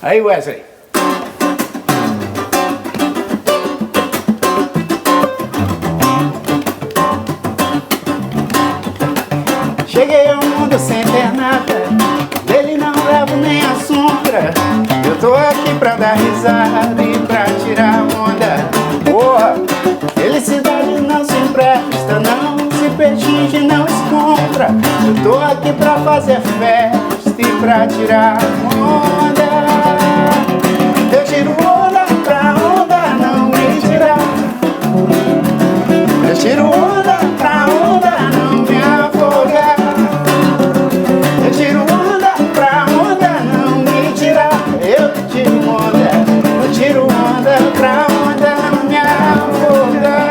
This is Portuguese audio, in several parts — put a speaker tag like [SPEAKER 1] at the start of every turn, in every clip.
[SPEAKER 1] Aí, Wesley. Cheguei ao mundo sem ter nada, dele não levo nem a sombra. Eu tô aqui pra dar risada e pra tirar onda. Porra, felicidade não se empresta, não se pechinche, não se compra. Eu tô aqui pra fazer festa e pra tirar onda. Eu tiro onda pra onda não me tirar. Eu tiro onda pra onda não me afogar. Eu tiro onda pra onda não me tirar. Eu tiro onda, eu tiro onda pra onda não me afogar.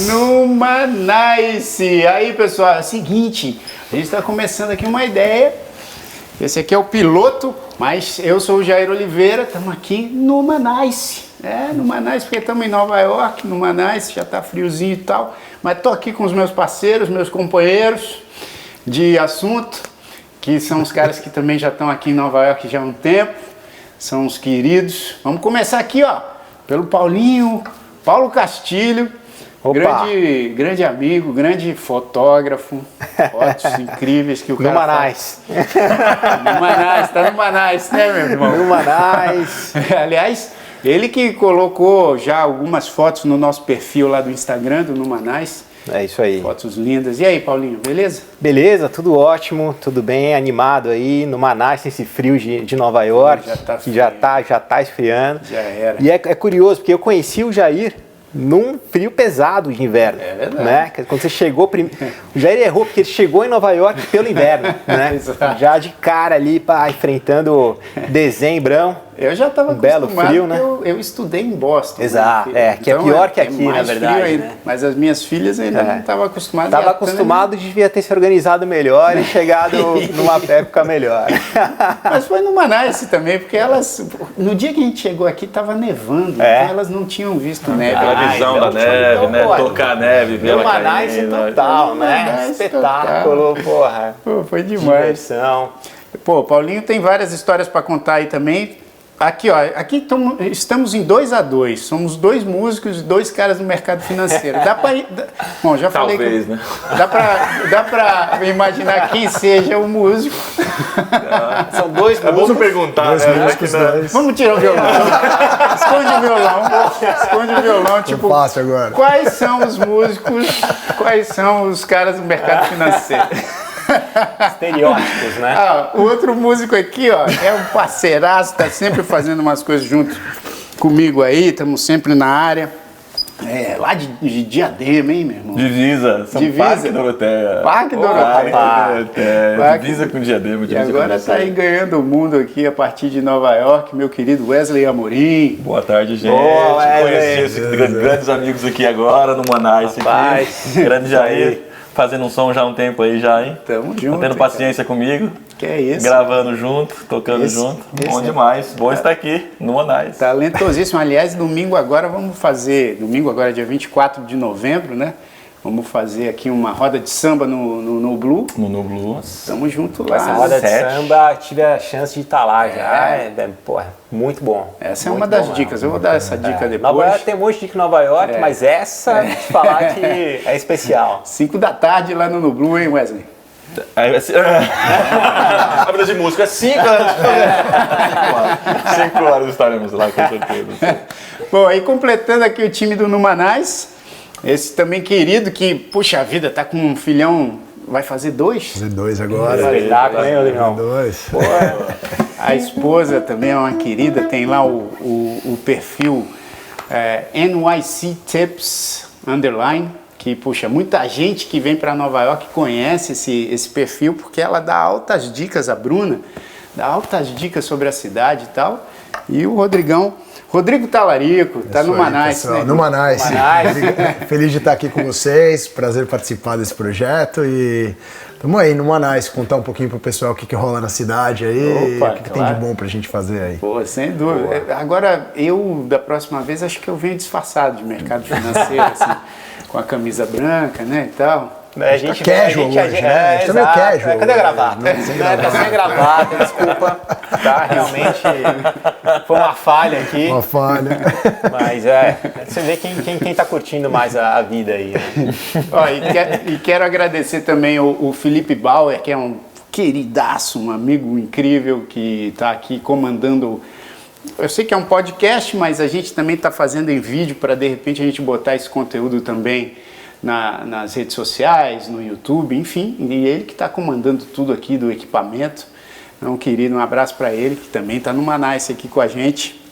[SPEAKER 1] Numanice. Aí, pessoal, é o seguinte, a gente está começando aqui uma ideia. Esse aqui é o piloto, mas eu sou o Jair Oliveira, estamos aqui no Numanice. Numanice, porque estamos em Nova York, Numanice, já está friozinho e tal. Mas estou aqui com os meus parceiros, meus companheiros de assunto, que são os caras que também já estão aqui em Nova York já há um tempo. São os queridos. Vamos começar aqui, ó, pelo Paulinho, Paulo Castilho. Grande amigo, grande fotógrafo, fotos incríveis que o cara faz. Numanice, tá no Numanice, né, meu irmão?
[SPEAKER 2] Numanice.
[SPEAKER 1] Aliás, ele que colocou já algumas fotos no nosso perfil lá do Instagram do Numanice.
[SPEAKER 2] É isso aí.
[SPEAKER 1] Fotos lindas. E aí, Paulinho, beleza?
[SPEAKER 2] Beleza, tudo ótimo, tudo bem, animado aí, Numanice, esse frio de Nova York, que já tá esfriando.
[SPEAKER 1] Já era.
[SPEAKER 2] E é curioso, porque eu conheci o Jair num frio pesado de inverno, né? Quando você chegou, o Jair errou porque ele chegou em Nova York pelo inverno, né? Já de cara ali, enfrentando dezembrão.
[SPEAKER 1] Eu já estava
[SPEAKER 2] belo frio, né?
[SPEAKER 1] Eu estudei em Boston.
[SPEAKER 2] Exato,
[SPEAKER 1] né?
[SPEAKER 2] que é pior que aqui, na verdade.
[SPEAKER 1] Né? Mas as minhas filhas ainda não estavam acostumadas.
[SPEAKER 2] Estava acostumado, devia ter se organizado melhor e chegado numa época melhor.
[SPEAKER 1] Mas foi no Numanice também, porque elas, no dia que a gente chegou aqui, estava nevando, então elas não tinham visto neve.
[SPEAKER 3] A visão da neve, né? Tocar a neve, ver ela
[SPEAKER 2] caindo. Numanice total, né? Espetáculo, porra.
[SPEAKER 1] Pô, foi demais.
[SPEAKER 2] Diversão.
[SPEAKER 1] Pô, Paulinho tem várias histórias para contar aí também. Aqui, ó, estamos em 2-2, somos dois músicos e dois caras no mercado financeiro. Bom, já falei
[SPEAKER 3] Talvez,
[SPEAKER 1] que
[SPEAKER 3] né?
[SPEAKER 1] dá pra imaginar quem seja o músico.
[SPEAKER 2] São dois músicos.
[SPEAKER 3] É bom você perguntar, né?
[SPEAKER 1] Vamos tirar o violão. Esconde o violão. Tipo,
[SPEAKER 4] fácil agora.
[SPEAKER 1] Quais são os músicos, quais são os caras do mercado financeiro?
[SPEAKER 2] Estereótipos, né?
[SPEAKER 1] O outro músico aqui, ó, é um parceiraço, tá sempre fazendo umas coisas junto comigo aí, estamos sempre na área. Lá de Diadema, hein, meu irmão?
[SPEAKER 3] Divisa, Parque Doroteia.
[SPEAKER 1] Parque Doroteia.
[SPEAKER 3] Divisa com Diadema.
[SPEAKER 1] E agora tá aí ganhando o mundo aqui a partir de Nova York, meu querido Wesley Amorim.
[SPEAKER 3] Boa tarde, gente.
[SPEAKER 2] Wesley.
[SPEAKER 3] Conheci esses grandes amigos aqui agora no Numanice. Grande Jair. Fazendo um som já há um tempo aí já, hein?
[SPEAKER 1] Tamo junto.
[SPEAKER 3] Tá tendo paciência comigo.
[SPEAKER 1] Que é isso?
[SPEAKER 3] Gravando junto, tocando junto. Bom demais. Bom estar aqui no Numanice.
[SPEAKER 1] Talentosíssimo. Aliás, domingo agora vamos fazer, dia 24 de novembro, né? Vamos fazer aqui uma roda de samba no Blue.
[SPEAKER 3] No Blue.
[SPEAKER 1] Tamo junto lá.
[SPEAKER 2] Essa roda de samba, tive a chance de estar lá já. Porra, muito bom.
[SPEAKER 1] Essa é uma das dicas. Eu vou dar essa dica depois.
[SPEAKER 2] Nova York tem um monte de dica em Nova York, mas essa, te falar que é especial.
[SPEAKER 1] 5 da tarde lá no Blue, hein, Wesley?
[SPEAKER 3] A vida de música é 5 horas. 5 horas estaremos lá, com certeza.
[SPEAKER 1] Bom, aí completando aqui o time do Numanice. Esse também querido que, puxa vida, tá com um filhão, vai fazer 2?
[SPEAKER 4] Fazer 2 agora.
[SPEAKER 1] A esposa também é uma querida, tem lá o perfil NYC Tips _, que, puxa, muita gente que vem para Nova York conhece esse perfil, porque ela dá altas dicas, a Bruna, dá altas dicas sobre a cidade e tal. E o Rodrigo Talarico, tá no Manais, né?
[SPEAKER 4] No Manais. Feliz de estar aqui com vocês, prazer participar desse projeto e estamos aí no Manais, contar um pouquinho pro pessoal o que rola na cidade aí, o que tem de bom pra gente fazer aí.
[SPEAKER 1] Pô, sem dúvida. Boa. Agora, da próxima vez, acho que eu venho disfarçado de mercado financeiro, assim, com a camisa branca, né, e tal.
[SPEAKER 2] A gente
[SPEAKER 4] casual hoje, né? A gente tá meio casual.
[SPEAKER 2] Cadê a gravata? Tá sem gravata, desculpa. Tá, realmente foi uma falha aqui.
[SPEAKER 4] Uma falha.
[SPEAKER 2] Mas você vê quem tá curtindo mais a vida aí. Né?
[SPEAKER 1] Ó, e quero agradecer também o Felipe Bauer, que é um queridaço, um amigo incrível que tá aqui comandando. Eu sei que é um podcast, mas a gente também tá fazendo em vídeo para de repente a gente botar esse conteúdo também nas redes sociais, no YouTube, enfim, e ele que está comandando tudo aqui do equipamento. Então, querido, um abraço para ele, que também está no Manais aqui com a gente.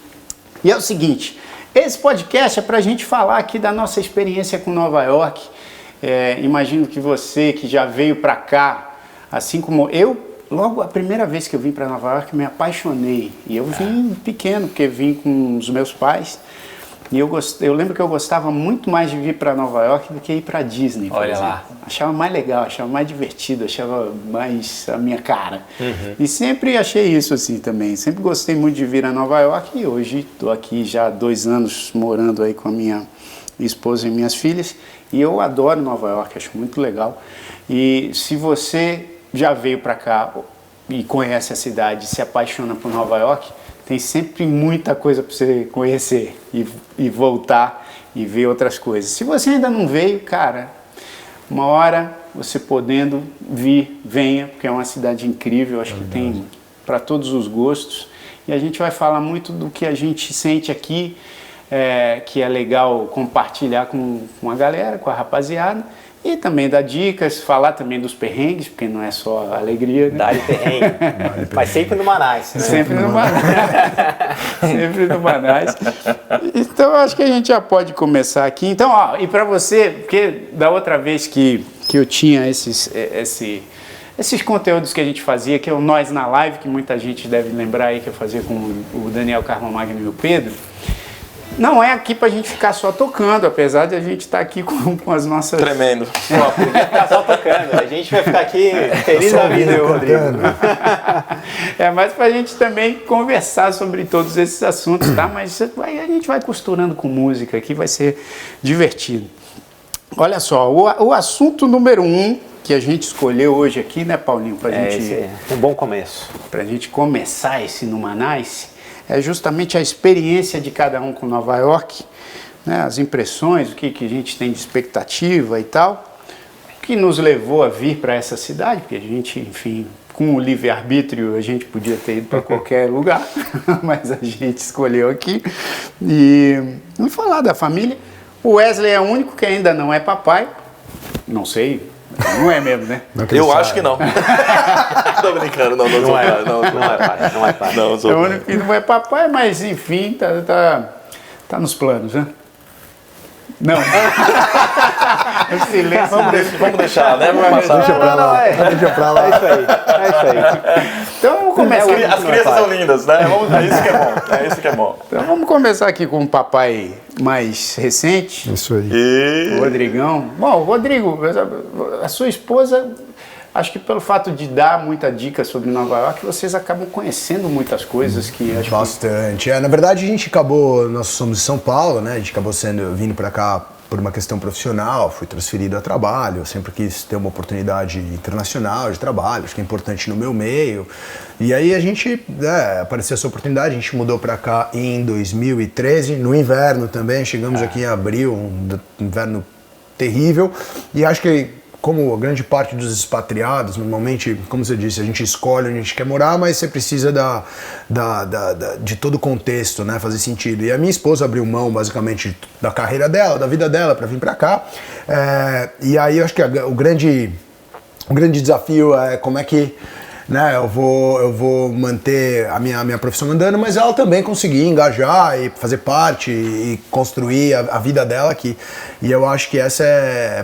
[SPEAKER 1] E é o seguinte, esse podcast é para a gente falar aqui da nossa experiência com Nova York. Imagino que você que já veio para cá, assim como eu, logo a primeira vez que eu vim para Nova York, me apaixonei. E eu vim pequeno, porque vim com os meus pais. E eu lembro que eu gostava muito mais de vir para Nova York do que ir para Disney, por exemplo. Lá. Achava mais legal, achava mais divertido, achava mais a minha cara. Uhum. E sempre achei isso assim também. Sempre gostei muito de vir a Nova York e hoje estou aqui já há 2 anos morando aí com a minha esposa e minhas filhas. E eu adoro Nova York, acho muito legal. E se você já veio para cá e conhece a cidade, se apaixona por Nova York, tem sempre muita coisa para você conhecer e voltar e ver outras coisas. Se você ainda não veio, cara, uma hora você podendo vir, venha, porque é uma cidade incrível, acho que tem para todos os gostos. E a gente vai falar muito do que a gente sente aqui, que é legal compartilhar com a galera, com a rapaziada. E também dar dicas, falar também dos perrengues, porque não é só alegria, né?
[SPEAKER 2] Dá-lhe perrengue. Mas sempre no Manais. Né?
[SPEAKER 1] Sempre no Manais. Sempre no Manais. Então, acho que a gente já pode começar aqui. Então, ó, e para você, porque da outra vez que eu tinha esses conteúdos que a gente fazia, que é o Nós na Live, que muita gente deve lembrar aí, que eu fazia com o Daniel Carlomagno e o Pedro, não é aqui pra gente ficar só tocando, apesar de a gente estar aqui com as nossas...
[SPEAKER 3] Tremendo.
[SPEAKER 2] Pô, podia ficar só tocando, a gente vai ficar aqui feliz da vida, Rodrigo.
[SPEAKER 1] É mais pra gente também conversar sobre todos esses assuntos, tá? Mas a gente vai costurando com música aqui, vai ser divertido. Olha só, o assunto número 1 que a gente escolheu hoje aqui, né, Paulinho?
[SPEAKER 2] Esse é um bom começo.
[SPEAKER 1] Pra gente começar esse Numanice, é justamente a experiência de cada um com Nova York, né, as impressões, o que a gente tem de expectativa e tal, o que nos levou a vir para essa cidade, porque a gente, enfim, com o livre-arbítrio a gente podia ter ido para qualquer lugar, mas a gente escolheu aqui. E vamos falar da família. O Wesley é o único que ainda não é papai, não sei. Não é mesmo, né?
[SPEAKER 3] Eu acho que não. Tô brincando, não é pai.
[SPEAKER 2] Não é pai.
[SPEAKER 1] É o único que não é papai, mas enfim, tá nos planos, né? Não. Silêncio.
[SPEAKER 3] Vamos deixar, né? Vamos passar.
[SPEAKER 4] Deixa pra lá. Deixa pra lá.
[SPEAKER 2] É isso aí.
[SPEAKER 1] Então vamos começar.
[SPEAKER 3] As crianças são lindas, né? É isso que é bom.
[SPEAKER 1] Então vamos começar aqui com um papai mais recente.
[SPEAKER 4] Isso aí.
[SPEAKER 1] O Rodrigão. Bom, Rodrigo, a sua esposa, acho que pelo fato de dar muita dica sobre Nova York, vocês acabam conhecendo muitas coisas que acho
[SPEAKER 4] Bastante. Na verdade, nós somos de São Paulo, né? A gente acabou vindo pra cá por uma questão profissional, fui transferido a trabalho, eu sempre quis ter uma oportunidade internacional de trabalho, acho que é importante no meu meio. E aí apareceu essa oportunidade, a gente mudou para cá em 2013, no inverno também, chegamos aqui em abril, um inverno terrível, e acho que como a grande parte dos expatriados, normalmente, como você disse, a gente escolhe onde a gente quer morar, mas você precisa de todo o contexto, né, fazer sentido. E a minha esposa abriu mão, basicamente, da carreira dela, da vida dela, para vir para cá. E aí eu acho que o grande desafio é como é que né, eu vou manter a minha profissão andando, mas ela também conseguir engajar e fazer parte e construir a vida dela aqui. E eu acho que essa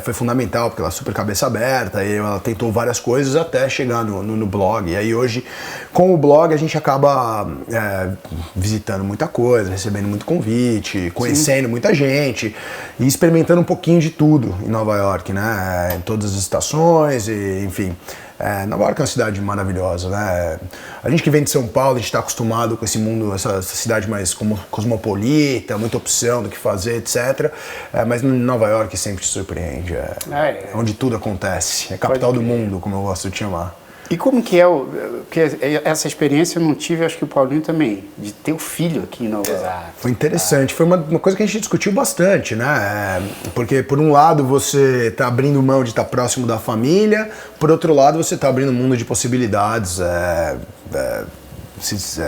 [SPEAKER 4] foi fundamental, porque ela é super cabeça aberta e ela tentou várias coisas até chegar no blog. E aí hoje, com o blog, a gente acaba visitando muita coisa, recebendo muito convite, conhecendo muita gente e experimentando um pouquinho de tudo em Nova York, né? Em todas as estações, e, enfim. Nova York é uma cidade maravilhosa, né? A gente que vem de São Paulo, a gente está acostumado com esse mundo, essa cidade mais cosmopolita, muita opção do que fazer, etc. Mas Nova York sempre te surpreende, onde tudo acontece. É a capital do mundo, como eu gosto de chamar.
[SPEAKER 1] E como que porque essa experiência eu não tive, acho que o Paulinho também, de ter o filho aqui em Nova York.
[SPEAKER 4] Foi interessante, foi uma coisa que a gente discutiu bastante, né? Porque por um lado você está abrindo mão de estar próximo da família, por outro lado você está abrindo um mundo de possibilidades,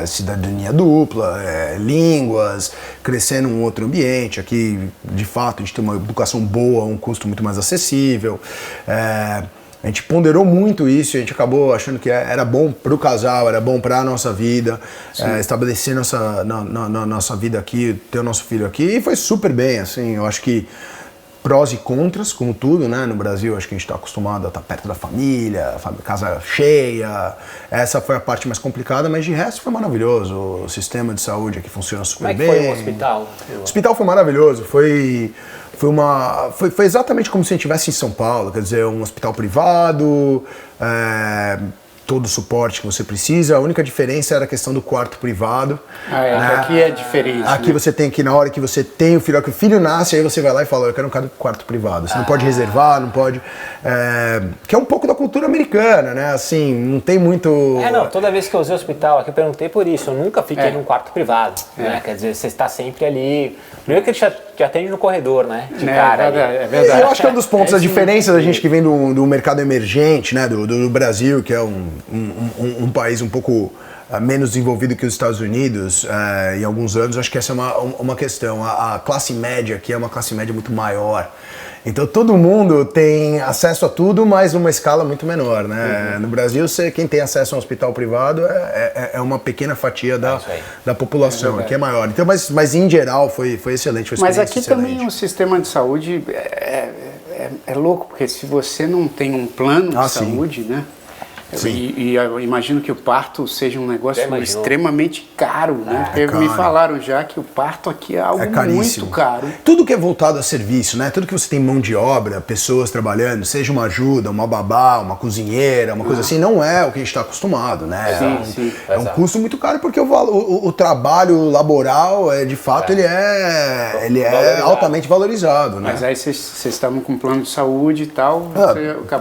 [SPEAKER 4] cidadania dupla, línguas, crescer num outro ambiente. Aqui, de fato, a gente tem uma educação boa, um custo muito mais acessível. A gente ponderou muito isso e a gente acabou achando que era bom para o casal, era bom para a nossa vida, estabelecer nossa vida aqui, ter o nosso filho aqui, e foi super bem, assim. Eu acho que prós e contras, como tudo, né? No Brasil, acho que a gente está acostumado a estar perto da família, casa cheia. Essa foi a parte mais complicada, mas de resto foi maravilhoso. O sistema de saúde aqui funciona super bem.
[SPEAKER 2] Como é que foi o hospital?
[SPEAKER 4] O hospital foi maravilhoso, foi exatamente como se a gente estivesse em São Paulo, quer dizer, um hospital privado, todo o suporte que você precisa. A única diferença era a questão do quarto privado.
[SPEAKER 1] Né? Aqui é diferente.
[SPEAKER 4] Aqui, né? Você tem que, na hora que você tem o filho, que o filho nasce, aí você vai lá e fala, eu quero um quarto privado. Você não pode reservar, não pode... que é um pouco da cultura americana, né? Assim, não tem muito...
[SPEAKER 2] Toda vez que eu usei o hospital aqui, eu perguntei por isso. Eu nunca fiquei num quarto privado, né? Quer dizer, você está sempre ali... Primeiro que ele te atende no corredor, né? De cara.
[SPEAKER 1] É verdade.
[SPEAKER 4] Eu acho que é um dos pontos, a diferença da gente que vem do mercado emergente, né? Do Brasil, que é um país um pouco menos desenvolvido que os Estados Unidos em alguns anos. Acho que essa é uma questão. A classe média aqui é uma classe média muito maior. Então todo mundo tem acesso a tudo, mas numa escala muito menor, né? No Brasil, quem tem acesso a um hospital privado é uma pequena fatia da população, aqui é maior. Então, mas em geral foi excelente, foi
[SPEAKER 1] Mas aqui
[SPEAKER 4] excelente.
[SPEAKER 1] também o sistema de saúde é louco, porque se você não tem um plano de saúde, né? E eu imagino que o parto seja um negócio extremamente caro, né? Porque me falaram já que o parto aqui é algo muito caro.
[SPEAKER 4] Tudo que é voltado a serviço, né? Tudo que você tem mão de obra, pessoas trabalhando, seja uma ajuda, uma babá, uma cozinheira, uma coisa assim, não é o que a gente está acostumado, né? É um custo muito caro porque o trabalho laboral, de fato, ele é altamente valorizado, né?
[SPEAKER 1] Mas aí vocês estavam com um plano de saúde e tal,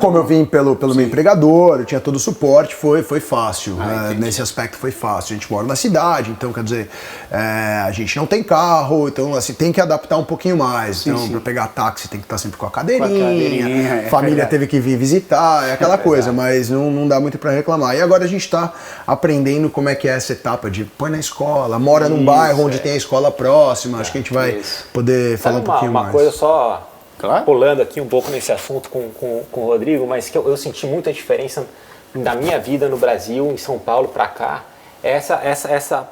[SPEAKER 4] como eu vim pelo meu empregador, eu tinha todo o suporte, foi fácil. Nesse aspecto foi fácil. A gente mora na cidade, então quer dizer, a gente não tem carro, então assim, tem que adaptar um pouquinho mais. Então, para pegar táxi tem que estar sempre com a cadeirinha, família teve que vir visitar, aquela coisa, mas não dá muito para reclamar. E agora a gente está aprendendo como é que é essa etapa de põe na escola, mora num bairro onde tem a escola próxima, acho que a gente vai poder falar um pouquinho mais.
[SPEAKER 2] Uma coisa só, pulando aqui um pouco nesse assunto com o Rodrigo, mas que eu senti muita diferença da minha vida no Brasil, em São Paulo para cá, essa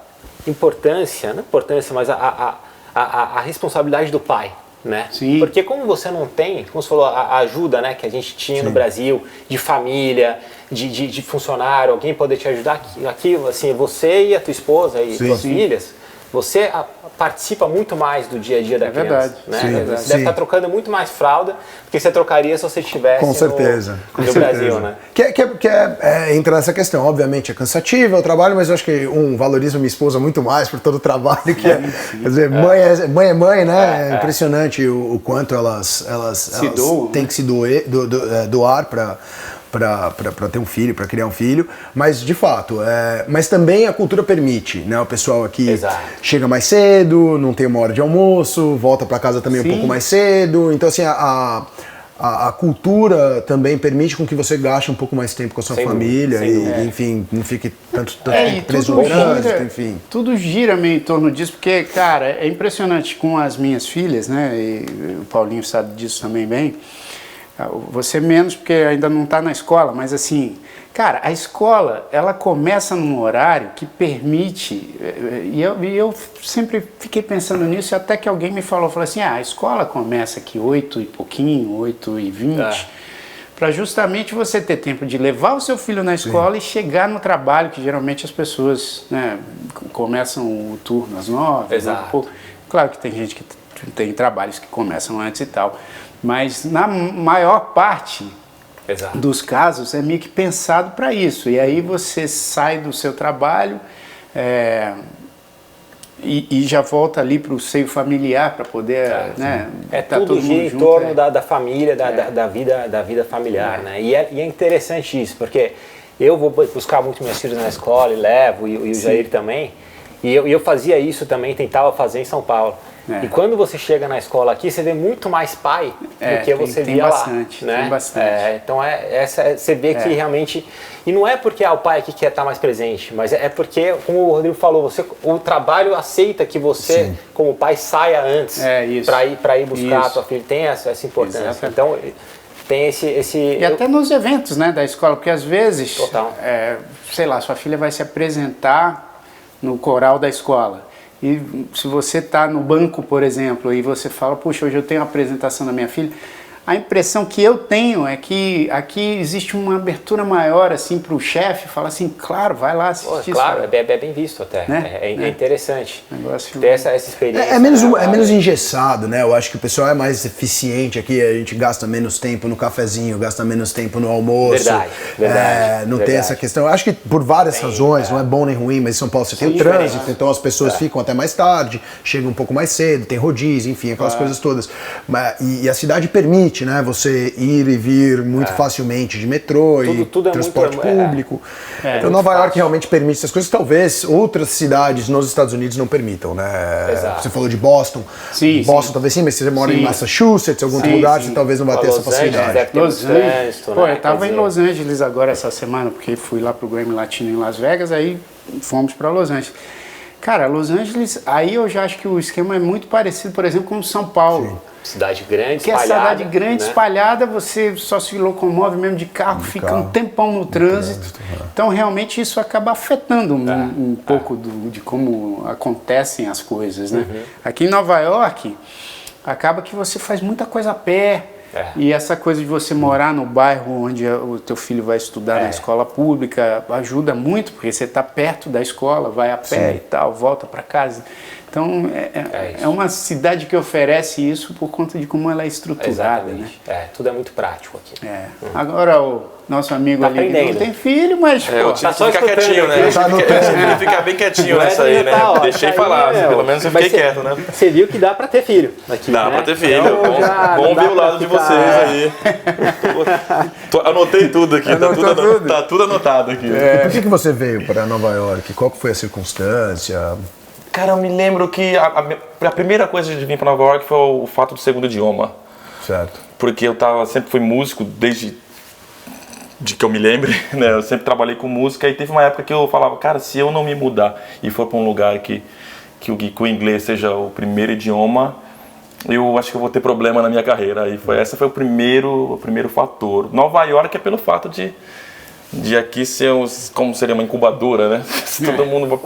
[SPEAKER 2] importância, não importância, mas a responsabilidade do pai, né?
[SPEAKER 1] Sim.
[SPEAKER 2] Porque como você não tem, como você falou, a ajuda, né, que a gente tinha no Brasil, de família, de funcionário, alguém poder te ajudar, aqui assim, você e a tua esposa e suas filhas, você participa muito mais do dia a dia da criança. Né? Você deve estar trocando muito mais fralda do que você trocaria se você estivesse no Brasil. Né?
[SPEAKER 4] Entra nessa questão. Obviamente é cansativo, é o trabalho, mas eu acho que valoriza minha esposa muito mais por todo o trabalho que é. Quer dizer, mãe é mãe, né? É impressionante o quanto elas têm que se doar para ter um filho, para criar um filho, mas de fato, mas também a cultura permite, né? O pessoal aqui chega mais cedo, não tem uma hora de almoço, volta para casa também um pouco mais cedo, então assim, a cultura também permite com que você gaste um pouco mais tempo com a sua família enfim, não fique tanto tempo preso no trânsito, enfim.
[SPEAKER 1] Tudo gira meio em torno disso, porque, cara, é impressionante com as minhas filhas, né? E o Paulinho sabe disso também bem. Você menos porque ainda não está na escola, mas assim, cara, a escola, ela começa num horário que permite, e eu sempre fiquei pensando nisso, até que alguém me falou assim, a escola começa aqui 8 e pouquinho, 8h20, para justamente você ter tempo de levar o seu filho na escola e chegar no trabalho, que geralmente as pessoas, né, começam o turno às 9,
[SPEAKER 2] Exato.
[SPEAKER 1] Claro que tem gente que tem trabalhos que começam antes e tal, mas na maior parte dos casos é meio que pensado para isso. E aí você sai do seu trabalho e já volta ali para o seio familiar para poder, né?
[SPEAKER 2] Tá tudo gira em torno da família, da vida familiar, né? E é interessante isso, porque eu vou buscar muito meus filhos na escola e levo, e o Jair também, e eu fazia isso também, tentava fazer em São Paulo. E quando você chega na escola aqui, você vê muito mais pai do que você via
[SPEAKER 1] bastante,
[SPEAKER 2] lá. Né?
[SPEAKER 1] Tem bastante.
[SPEAKER 2] Então você vê que realmente... E não é porque o pai aqui quer estar mais presente, mas é porque, como o Rodrigo falou, o trabalho aceita que você, como pai, saia antes para ir buscar a tua filha. Tem essa importância. Exatamente. Então, tem esse...
[SPEAKER 1] E até nos eventos, né, da escola, porque às vezes, sei lá, sua filha vai se apresentar no coral da escola. E se você está no banco, por exemplo, e você fala, puxa, hoje eu tenho a apresentação da minha filha, a impressão que eu tenho é que aqui existe uma abertura maior assim para o chefe, fala assim, claro, vai lá assistir.
[SPEAKER 2] Claro, é bem visto até, né? é interessante ter essa experiência.
[SPEAKER 4] É menos engessado, né? Eu acho que o pessoal é mais eficiente aqui, a gente gasta menos tempo no cafezinho, gasta menos tempo no almoço.
[SPEAKER 2] Verdade.
[SPEAKER 4] Não tem essa questão. Eu acho que por várias razões, não é bom nem ruim, mas em São Paulo você tem o trânsito, então as pessoas ficam até mais tarde, chegam um pouco mais cedo, tem rodízio, enfim, aquelas coisas todas. E a cidade permite, né, você ir e vir muito facilmente de metrô
[SPEAKER 2] tudo
[SPEAKER 4] e transporte público. Então Nova York realmente permite essas coisas, talvez outras cidades nos Estados Unidos não permitam, né? Você falou de Boston. Boston talvez sim, mas se você mora em Massachusetts, algum outro lugar, você talvez não vai ter essa facilidade.
[SPEAKER 1] Los Angeles. Pô, eu estava em Los Angeles agora essa semana, porque fui lá pro Grammy Latino em Las Vegas, aí fomos para Los Angeles. Cara, Los Angeles, aí eu já acho que o esquema é muito parecido, por exemplo, com São Paulo.
[SPEAKER 2] Cidade grande,
[SPEAKER 1] espalhada. Porque a cidade grande, espalhada, você só se locomove mesmo de carro, fica um tempão no trânsito. Então, realmente, isso acaba afetando um pouco de como acontecem as coisas, né? Aqui em Nova York, acaba que você faz muita coisa a pé. E essa coisa de você morar no bairro onde o teu filho vai estudar na escola pública ajuda muito, porque você está perto da escola, vai a pé e tal, volta para casa. Então, é uma cidade que oferece isso por conta de como ela é estruturada.
[SPEAKER 2] Exatamente.
[SPEAKER 1] Né?
[SPEAKER 2] Tudo é muito prático aqui.
[SPEAKER 1] Agora, o nosso amigo ali não tem filho, mas...
[SPEAKER 3] eu tive que ficar quietinho, né? Eu tive que ficar bem quietinho nessa aí, né? Deixei falar, pelo menos eu fiquei quieto, né?
[SPEAKER 2] Você viu que dá pra ter filho aqui,
[SPEAKER 3] Dá pra ter filho. Bom ver o lado de vocês aí. Anotei tudo aqui, tá tudo anotado aqui.
[SPEAKER 4] Por que você veio para Nova York? Qual que foi a circunstância?
[SPEAKER 3] Cara, eu me lembro que a primeira coisa de vir para Nova York foi o fato do segundo idioma.
[SPEAKER 4] Certo.
[SPEAKER 3] Porque eu sempre fui músico desde que eu me lembre, né? Eu sempre trabalhei com música e teve uma época que eu falava, cara, se eu não me mudar e for para um lugar que o inglês seja o primeiro idioma, eu acho que eu vou ter problema na minha carreira. E esse foi o primeiro fator. Nova York é pelo fato de aqui ser como seria uma incubadora, né? Todo mundo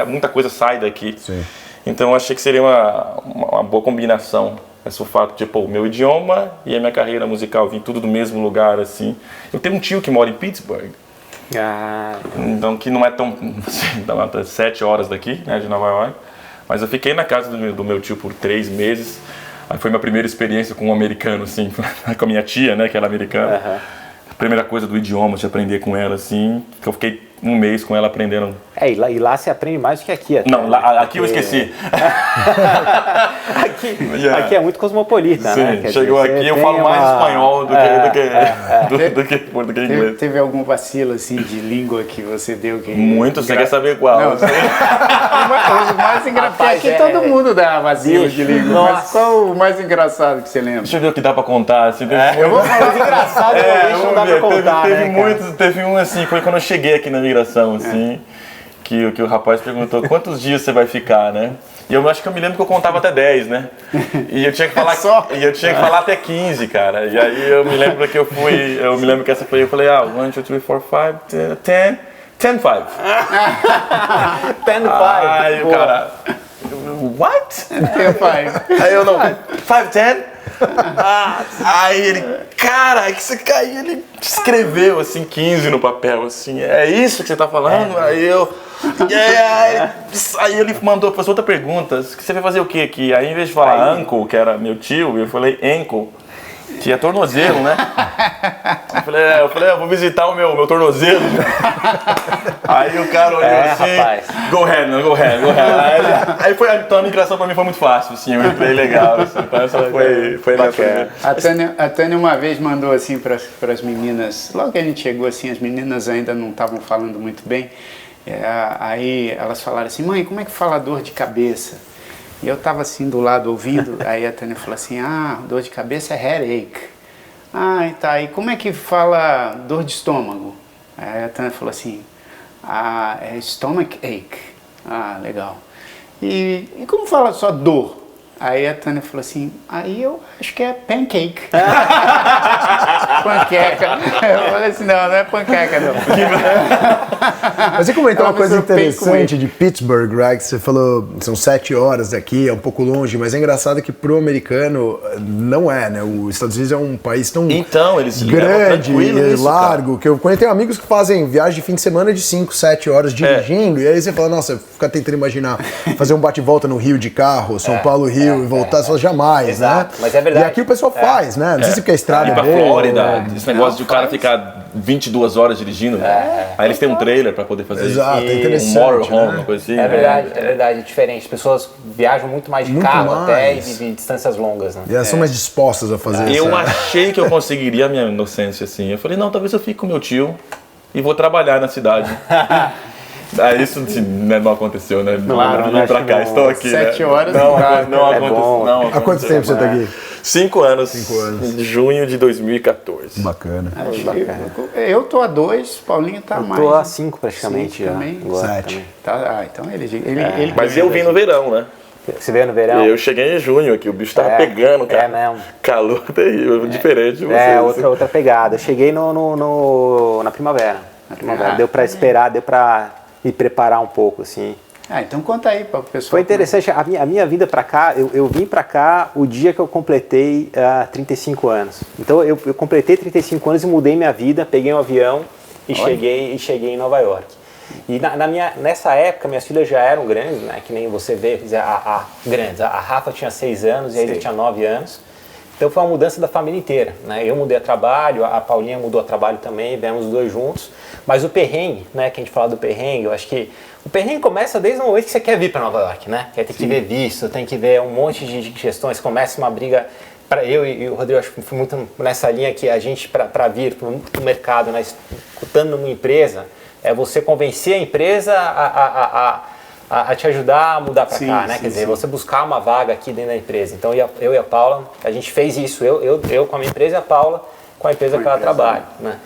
[SPEAKER 3] muita coisa sai daqui. Sim. Então eu achei que seria uma boa combinação. Esse fato de, o meu idioma e a minha carreira musical vir tudo do mesmo lugar, assim. Eu tenho um tio que mora em Pittsburgh. Então que não é tão... Assim, 7 horas daqui, né, de Nova York. Mas eu fiquei na casa do meu tio por 3 meses. Aí foi minha primeira experiência com um americano, assim, com a minha tia, né, que era americana. Primeira coisa do idioma, de aprender com ela, assim, que eu fiquei 1 mês com ela aprendendo.
[SPEAKER 2] E lá você aprende mais do que aqui até.
[SPEAKER 3] Não, aqui eu esqueci.
[SPEAKER 2] Aqui é muito cosmopolita,
[SPEAKER 3] sim,
[SPEAKER 2] né?
[SPEAKER 3] Chegou aqui, eu falo mais espanhol do que inglês.
[SPEAKER 1] Teve algum vacilo, assim, de língua que você deu?
[SPEAKER 3] Muito, você quer saber qual?
[SPEAKER 1] Não, o mais engraçado, aqui todo mundo dá vacilo de língua, mas qual o mais engraçado que você lembra?
[SPEAKER 3] Deixa eu ver o que dá pra contar. Assim,
[SPEAKER 2] eu vou falar de engraçado, não dá pra contar,
[SPEAKER 3] teve um assim, foi quando eu cheguei aqui na migração, assim, que o rapaz perguntou quantos dias você vai ficar, né? E eu acho que eu me lembro que eu contava até 10, né? E eu tinha que falar, até 15, cara. E aí eu me lembro que eu me lembro que essa foi, eu falei, 1, 2, 3, 4, 5, 10, 10, 5.
[SPEAKER 2] 10, 5.
[SPEAKER 3] Aí o cara, what?
[SPEAKER 1] 10, 5.
[SPEAKER 3] Aí eu não, 5, 10? Aí ele, cara, que você caiu, ele escreveu assim 15 no papel, assim, é isso que você tá falando? Aí eu, aí ele mandou, fez outra pergunta, você vai fazer o quê aqui? Aí em vez de falar uncle, que era meu tio, eu falei ankle, que é tornozelo, né? Eu falei, eu vou visitar o meu tornozelo. Aí o cara olhou assim,
[SPEAKER 2] rapaz.
[SPEAKER 3] go ahead. Aí foi, então a migração pra mim foi muito fácil, assim, eu entrei legal, assim, então essa foi bacana.
[SPEAKER 1] A Tânia uma vez mandou assim para as meninas, logo que a gente chegou assim, as meninas ainda não estavam falando muito bem, aí elas falaram assim, mãe, como é que fala dor de cabeça? E eu tava assim do lado ouvindo, aí a Tânia falou assim, dor de cabeça é headache. Tá, e como é que fala dor de estômago? Aí a Tânia falou assim, é stomach ache. Legal. E como fala só dor? Aí a Tânia falou assim, aí eu acho que é pancake. Panqueca. Eu falei assim, não é panqueca não.
[SPEAKER 4] Mas você comentou uma coisa
[SPEAKER 1] mistura
[SPEAKER 4] interessante de Pittsburgh, Greg, você falou, são 7 horas daqui, é um pouco longe, mas é engraçado que pro americano não é, né? Os Estados Unidos é um país tão
[SPEAKER 3] então, eles
[SPEAKER 4] grande e
[SPEAKER 3] isso,
[SPEAKER 4] largo,
[SPEAKER 3] cara.
[SPEAKER 4] que eu tenho amigos que fazem viagem de fim de semana de 5, 7 horas dirigindo, e aí você fala, nossa, fica tentando imaginar fazer um bate-volta no Rio de carro, São Paulo, Rio, e voltar, você fala, jamais,
[SPEAKER 2] Exato,
[SPEAKER 4] né?
[SPEAKER 2] mas é verdade.
[SPEAKER 4] E aqui o pessoal faz, né? Não sei se porque a estrada
[SPEAKER 3] Ir
[SPEAKER 4] é
[SPEAKER 3] pra
[SPEAKER 4] boa.
[SPEAKER 3] Flórida, esse negócio de o cara ficar 22 horas dirigindo, aí eles têm um trailer pra poder fazer
[SPEAKER 4] Exato,
[SPEAKER 3] isso.
[SPEAKER 4] é interessante,
[SPEAKER 3] Um motorhome,
[SPEAKER 4] né?
[SPEAKER 3] uma coisa assim.
[SPEAKER 2] É verdade, é diferente. As pessoas viajam muito mais de
[SPEAKER 4] Muito
[SPEAKER 2] carro até e
[SPEAKER 4] mais.
[SPEAKER 2] de distâncias longas, né?
[SPEAKER 4] E elas são mais dispostas a fazer isso.
[SPEAKER 3] Eu achei que eu conseguiria a minha inocência assim. Eu falei, não, talvez eu fique com meu tio e vou trabalhar na cidade. Aí isso não aconteceu, né?
[SPEAKER 2] Claro,
[SPEAKER 3] Vim pra cá, estou aqui.
[SPEAKER 1] 7
[SPEAKER 3] né?
[SPEAKER 1] horas
[SPEAKER 3] não
[SPEAKER 2] é
[SPEAKER 3] aconteceu.
[SPEAKER 2] bom.
[SPEAKER 3] Não
[SPEAKER 4] Há quanto
[SPEAKER 3] aconteceu.
[SPEAKER 4] tempo você tá aqui?
[SPEAKER 3] 5 anos.
[SPEAKER 4] 5 anos.
[SPEAKER 3] De junho de 2014.
[SPEAKER 4] Bacana.
[SPEAKER 1] Eu tô a 2, Paulinho tá mais.
[SPEAKER 2] Tô há 5 praticamente
[SPEAKER 1] 5
[SPEAKER 2] já.
[SPEAKER 1] também.
[SPEAKER 2] Agora
[SPEAKER 4] 7.
[SPEAKER 2] também.
[SPEAKER 1] Então ele
[SPEAKER 3] Mas eu vim no verão, né?
[SPEAKER 2] Você veio no verão?
[SPEAKER 3] Eu cheguei em junho aqui, o bicho tava pegando, cara.
[SPEAKER 2] É mesmo.
[SPEAKER 3] Calor terrível, diferente de vocês.
[SPEAKER 2] É, outra pegada. Eu cheguei na primavera. Deu pra esperar, deu pra me preparar um pouco, assim.
[SPEAKER 1] Então conta aí para o pessoal.
[SPEAKER 2] Foi interessante, a minha vinda pra cá, eu vim pra cá o dia que eu completei 35 anos. Então eu completei 35 anos e mudei minha vida, peguei um avião e cheguei em Nova York. E nessa época, minhas filhas já eram grandes, né? Que nem você vê, grandes. A Rafa tinha 6 anos e a Isa tinha 9 anos. Então foi uma mudança da família inteira, né? Eu mudei a trabalho, a Paulinha mudou a trabalho também, viemos os dois juntos. Mas o perrengue, né? Que a gente fala do perrengue, eu acho que o perrengue começa desde o momento que você quer vir para Nova York, né? Quer ter que ver visto, tem que ver um monte de questões, começa uma briga. Eu e o Rodrigo, acho que foi muito nessa linha que a gente, para vir para o mercado, né? Estando numa empresa, é você convencer a empresa a te ajudar a mudar para cá, né? Quer dizer, você buscar uma vaga aqui dentro da empresa. Então eu e a Paula, a gente fez isso. Eu com a minha empresa e a Paula com a empresa que ela trabalha, né?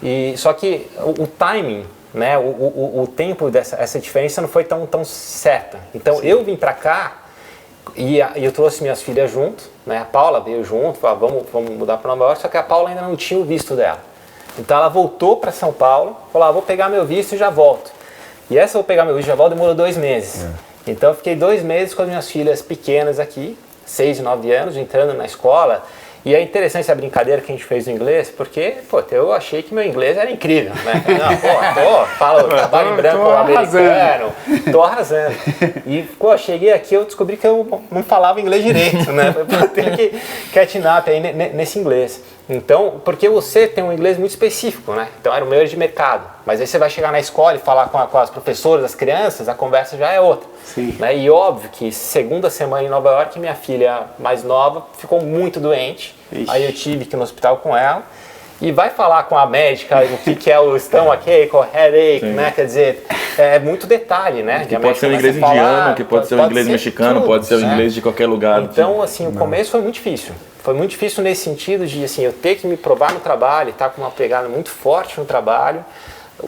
[SPEAKER 2] E só que o timing, né? O tempo essa diferença não foi tão certa. Então eu vim para cá e eu trouxe minhas filhas junto, né? A Paula veio junto, falou, vamos mudar para Nova York. Só que a Paula ainda não tinha o visto dela. Então ela voltou para São Paulo, falou, vou pegar meu visto e já volto. E essa vou pegar meu visto e já volto demorou 2 meses. Então eu fiquei 2 meses com as minhas filhas pequenas aqui, 6 e 9 anos, entrando na escola. E é interessante essa brincadeira que a gente fez no inglês, porque, eu achei que meu inglês era incrível, né? Não, falo trabalho em branco americano, tô arrasando. E, cheguei aqui, eu descobri que eu não falava inglês direito, né? Eu tenho que catch up aí nesse inglês. Então, porque você tem um inglês muito específico, né? Então era o meu de mercado. Mas aí você vai chegar na escola e falar com as professoras, as crianças, a conversa já é outra.
[SPEAKER 1] Sim.
[SPEAKER 2] Né? E óbvio que segunda semana em Nova York, minha filha mais nova ficou muito doente. Ixi. Aí eu tive que ir no hospital com ela. E vai falar com a médica o que é o stomachache, o headache, né? Quer dizer, é muito detalhe, né?
[SPEAKER 3] Que pode ser o inglês indiano, que pode ser o inglês mexicano, pode ser o inglês de qualquer lugar.
[SPEAKER 2] Então, assim, o começo foi muito difícil. Foi muito difícil nesse sentido de, assim, eu ter que me provar no trabalho, estar com uma pegada muito forte no trabalho,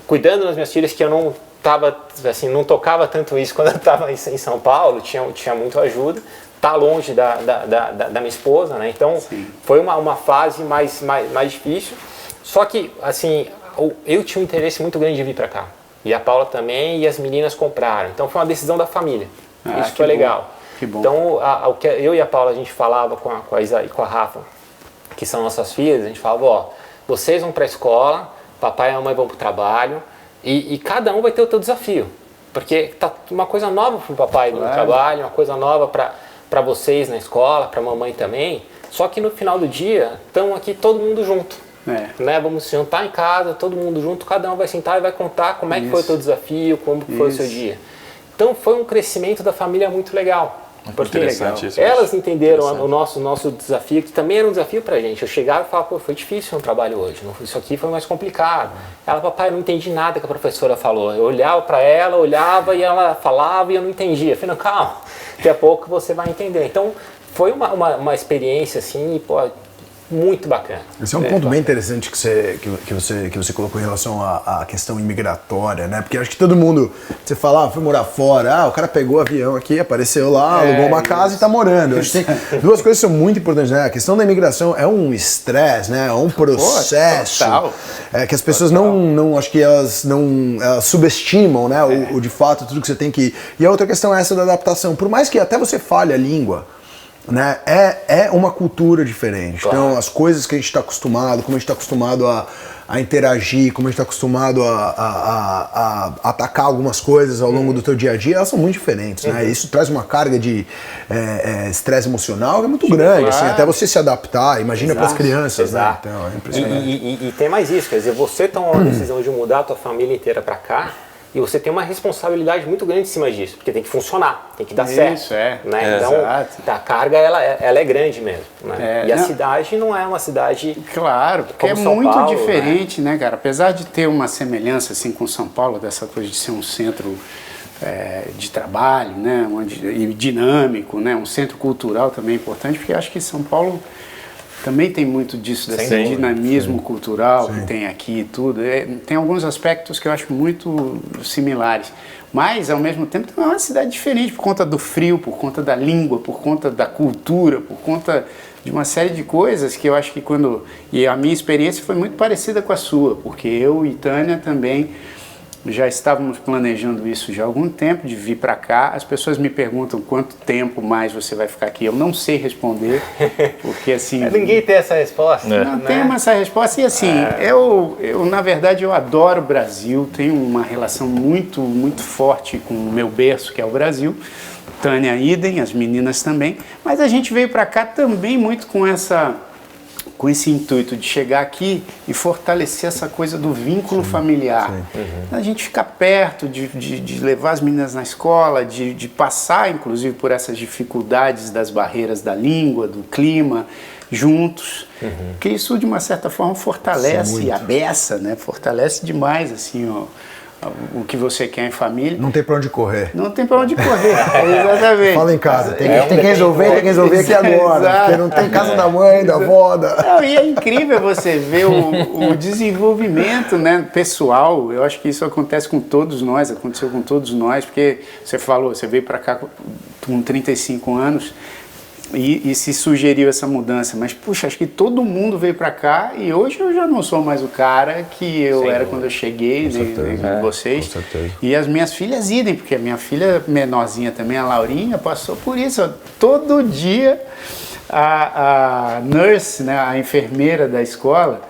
[SPEAKER 2] cuidando das minhas filhas, que eu não tava, assim, não tocava tanto isso quando eu estava em São Paulo, tinha muito ajuda, tá longe da minha esposa, né? Então foi uma fase mais difícil. Só que, assim, eu tinha um interesse muito grande de vir para cá. E a Paula também, e as meninas compraram. Então foi uma decisão da família. Isso foi legal.
[SPEAKER 1] Que bom.
[SPEAKER 2] Então, o que eu e a Paula, a gente falava com a Isa e com a Rafa, que são nossas filhas, a gente falava, ó, vocês vão para a escola, papai e a mamãe vão para o trabalho, e cada um vai ter o seu desafio. Porque tá uma coisa no papai no trabalho, uma coisa nova para vocês na escola, para a mamãe também. Só que no final do dia, estamos aqui todo mundo junto. Né? Vamos se juntar em casa, todo mundo junto, cada um vai sentar e vai contar como é que foi o teu desafio, como foi o seu dia. Então foi um crescimento da família muito legal. Porque elas entenderam o nosso desafio, que também era um desafio pra gente. Eu chegava e falava, pô, foi difícil o trabalho hoje, isso aqui foi mais complicado. Ela, papai, eu não entendi nada que a professora falou. Eu olhava pra ela, olhava e ela falava e eu não entendia. Eu falei, não, calma, daqui a pouco você vai entender. Então foi uma experiência assim, pô, muito bacana.
[SPEAKER 4] Esse é um ponto bem interessante que você colocou em relação à questão imigratória, né? Porque acho que todo mundo, você fala, foi morar fora, o cara pegou o avião aqui, apareceu lá, alugou uma casa e tá morando. Acho que tem duas coisas que são muito importantes, né? A questão da imigração é um estresse, né? É um processo que as pessoas não acho que elas subestimam, né? O de fato, tudo que você tem que... E a outra questão é essa da adaptação. Por mais que até você fale a língua, né? É uma cultura diferente. Claro. Então, as coisas que a gente está acostumado, como a gente está acostumado a interagir, como a gente está acostumado a atacar algumas coisas ao longo do teu dia a dia, elas são muito diferentes, né? Isso traz uma carga de estresse emocional que é muito grande, assim, até você se adaptar, imagina para as crianças, né? Então, é impressionante.
[SPEAKER 2] E tem mais isso, quer dizer, você tomou a decisão de mudar a tua família inteira para cá, e você tem uma responsabilidade muito grande em cima disso, porque tem que funcionar, tem que dar certo.
[SPEAKER 1] Isso,
[SPEAKER 2] né? Então, a carga ela é grande mesmo. Né? E a cidade não é uma cidade...
[SPEAKER 1] Claro, porque é
[SPEAKER 2] São
[SPEAKER 1] muito
[SPEAKER 2] Paulo,
[SPEAKER 1] diferente, né, cara? Apesar de ter uma semelhança assim, com São Paulo, dessa coisa de ser um centro de trabalho, né, e dinâmico, né, um centro cultural também importante, porque acho que São Paulo... Também tem muito disso, desse dinamismo cultural que tem aqui e tudo. Tem alguns aspectos que eu acho muito similares. Mas, ao mesmo tempo, é uma cidade diferente por conta do frio, por conta da língua, por conta da cultura, por conta de uma série de coisas que eu acho que quando... E a minha experiência foi muito parecida com a sua, porque eu e Tânia também... Já estávamos planejando isso já há algum tempo, de vir para cá. As pessoas me perguntam quanto tempo mais você vai ficar aqui. Eu não sei responder, porque assim...
[SPEAKER 2] Ninguém tem essa resposta.
[SPEAKER 1] Não tenho essa resposta. E assim, eu na verdade, eu adoro o Brasil. Tenho uma relação muito, muito forte com o meu berço, que é o Brasil. Tânia, idem, as meninas também. Mas a gente veio para cá também muito com esse intuito de chegar aqui e fortalecer essa coisa do vínculo familiar. A gente ficar perto, de levar as meninas na escola, de passar, inclusive, por essas dificuldades das barreiras da língua, do clima, juntos. Porque isso, de uma certa forma, fortalece a beça, né? Fortalece demais, assim, o que você quer em família.
[SPEAKER 4] Não tem pra onde correr.
[SPEAKER 1] Não tem pra onde correr, exatamente.
[SPEAKER 4] Fala em casa, tem que resolver aqui agora, porque não tem casa da mãe, da avó.
[SPEAKER 1] Não, e é incrível você ver o desenvolvimento, né, pessoal. Eu acho que isso acontece com todos nós, aconteceu com todos nós, porque você falou, você veio pra cá com 35 anos, e se sugeriu essa mudança, mas puxa, acho que todo mundo veio para cá e hoje eu já não sou mais o cara que eu era quando eu cheguei, vocês.
[SPEAKER 4] Com certeza.
[SPEAKER 1] E as minhas filhas idem, porque a minha filha menorzinha também, a Laurinha, passou por isso. Todo dia a nurse, né, a enfermeira da escola,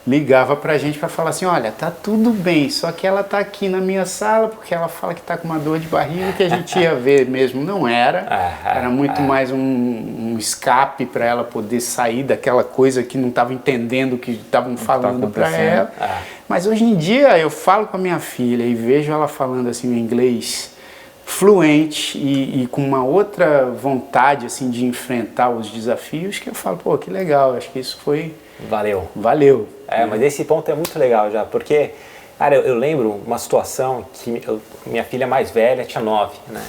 [SPEAKER 1] ligava pra gente para falar assim, olha, tá tudo bem, só que ela tá aqui na minha sala porque ela fala que tá com uma dor de barriga que a gente ia ver mesmo. Não era muito mais um escape para ela poder sair daquela coisa que não estava entendendo o que estavam falando para ela. Mas hoje em dia eu falo com a minha filha e vejo ela falando assim o inglês fluente e com uma outra vontade assim de enfrentar os desafios, que eu falo, pô, que legal, acho que isso foi...
[SPEAKER 2] Valeu.
[SPEAKER 1] Mas
[SPEAKER 2] esse ponto é muito legal já, porque, cara, eu lembro uma situação que minha filha mais velha tinha 9, né?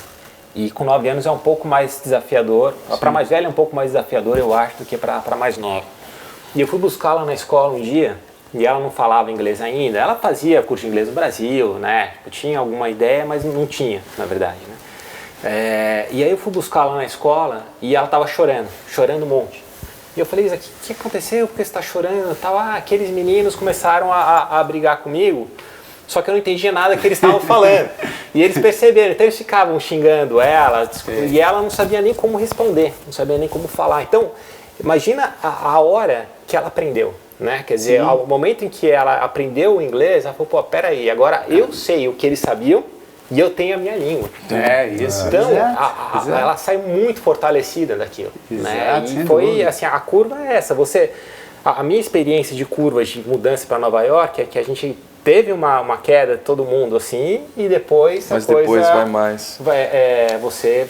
[SPEAKER 2] E com 9 anos é um pouco mais desafiador, para mais velha é um pouco mais desafiador, eu acho, do que para mais nova. E eu fui buscá-la na escola um dia, e ela não falava inglês ainda. Ela fazia curso de inglês no Brasil, né? Tipo, tinha alguma ideia, mas não tinha, na verdade, né? E aí eu fui buscar lá na escola e ela tava chorando um monte. E eu falei, Isa, o que aconteceu? Por que você tá chorando? Aqueles meninos começaram a brigar comigo, só que eu não entendia nada que eles estavam falando. E eles perceberam, então eles ficavam xingando ela, e ela não sabia nem como responder, não sabia nem como falar. Então, imagina a hora que ela aprendeu, né? Quer dizer, ao momento em que ela aprendeu o inglês, ela falou, pô, peraí, agora eu sei o que eles sabiam e eu tenho a minha língua.
[SPEAKER 1] Isso.
[SPEAKER 2] Então, ela sai muito fortalecida daquilo. Né? E foi, assim, a curva é essa. A minha experiência de curvas de mudança para Nova York é que a gente teve uma queda de todo mundo, assim, e depois
[SPEAKER 3] Mas depois vai mais.
[SPEAKER 2] Você...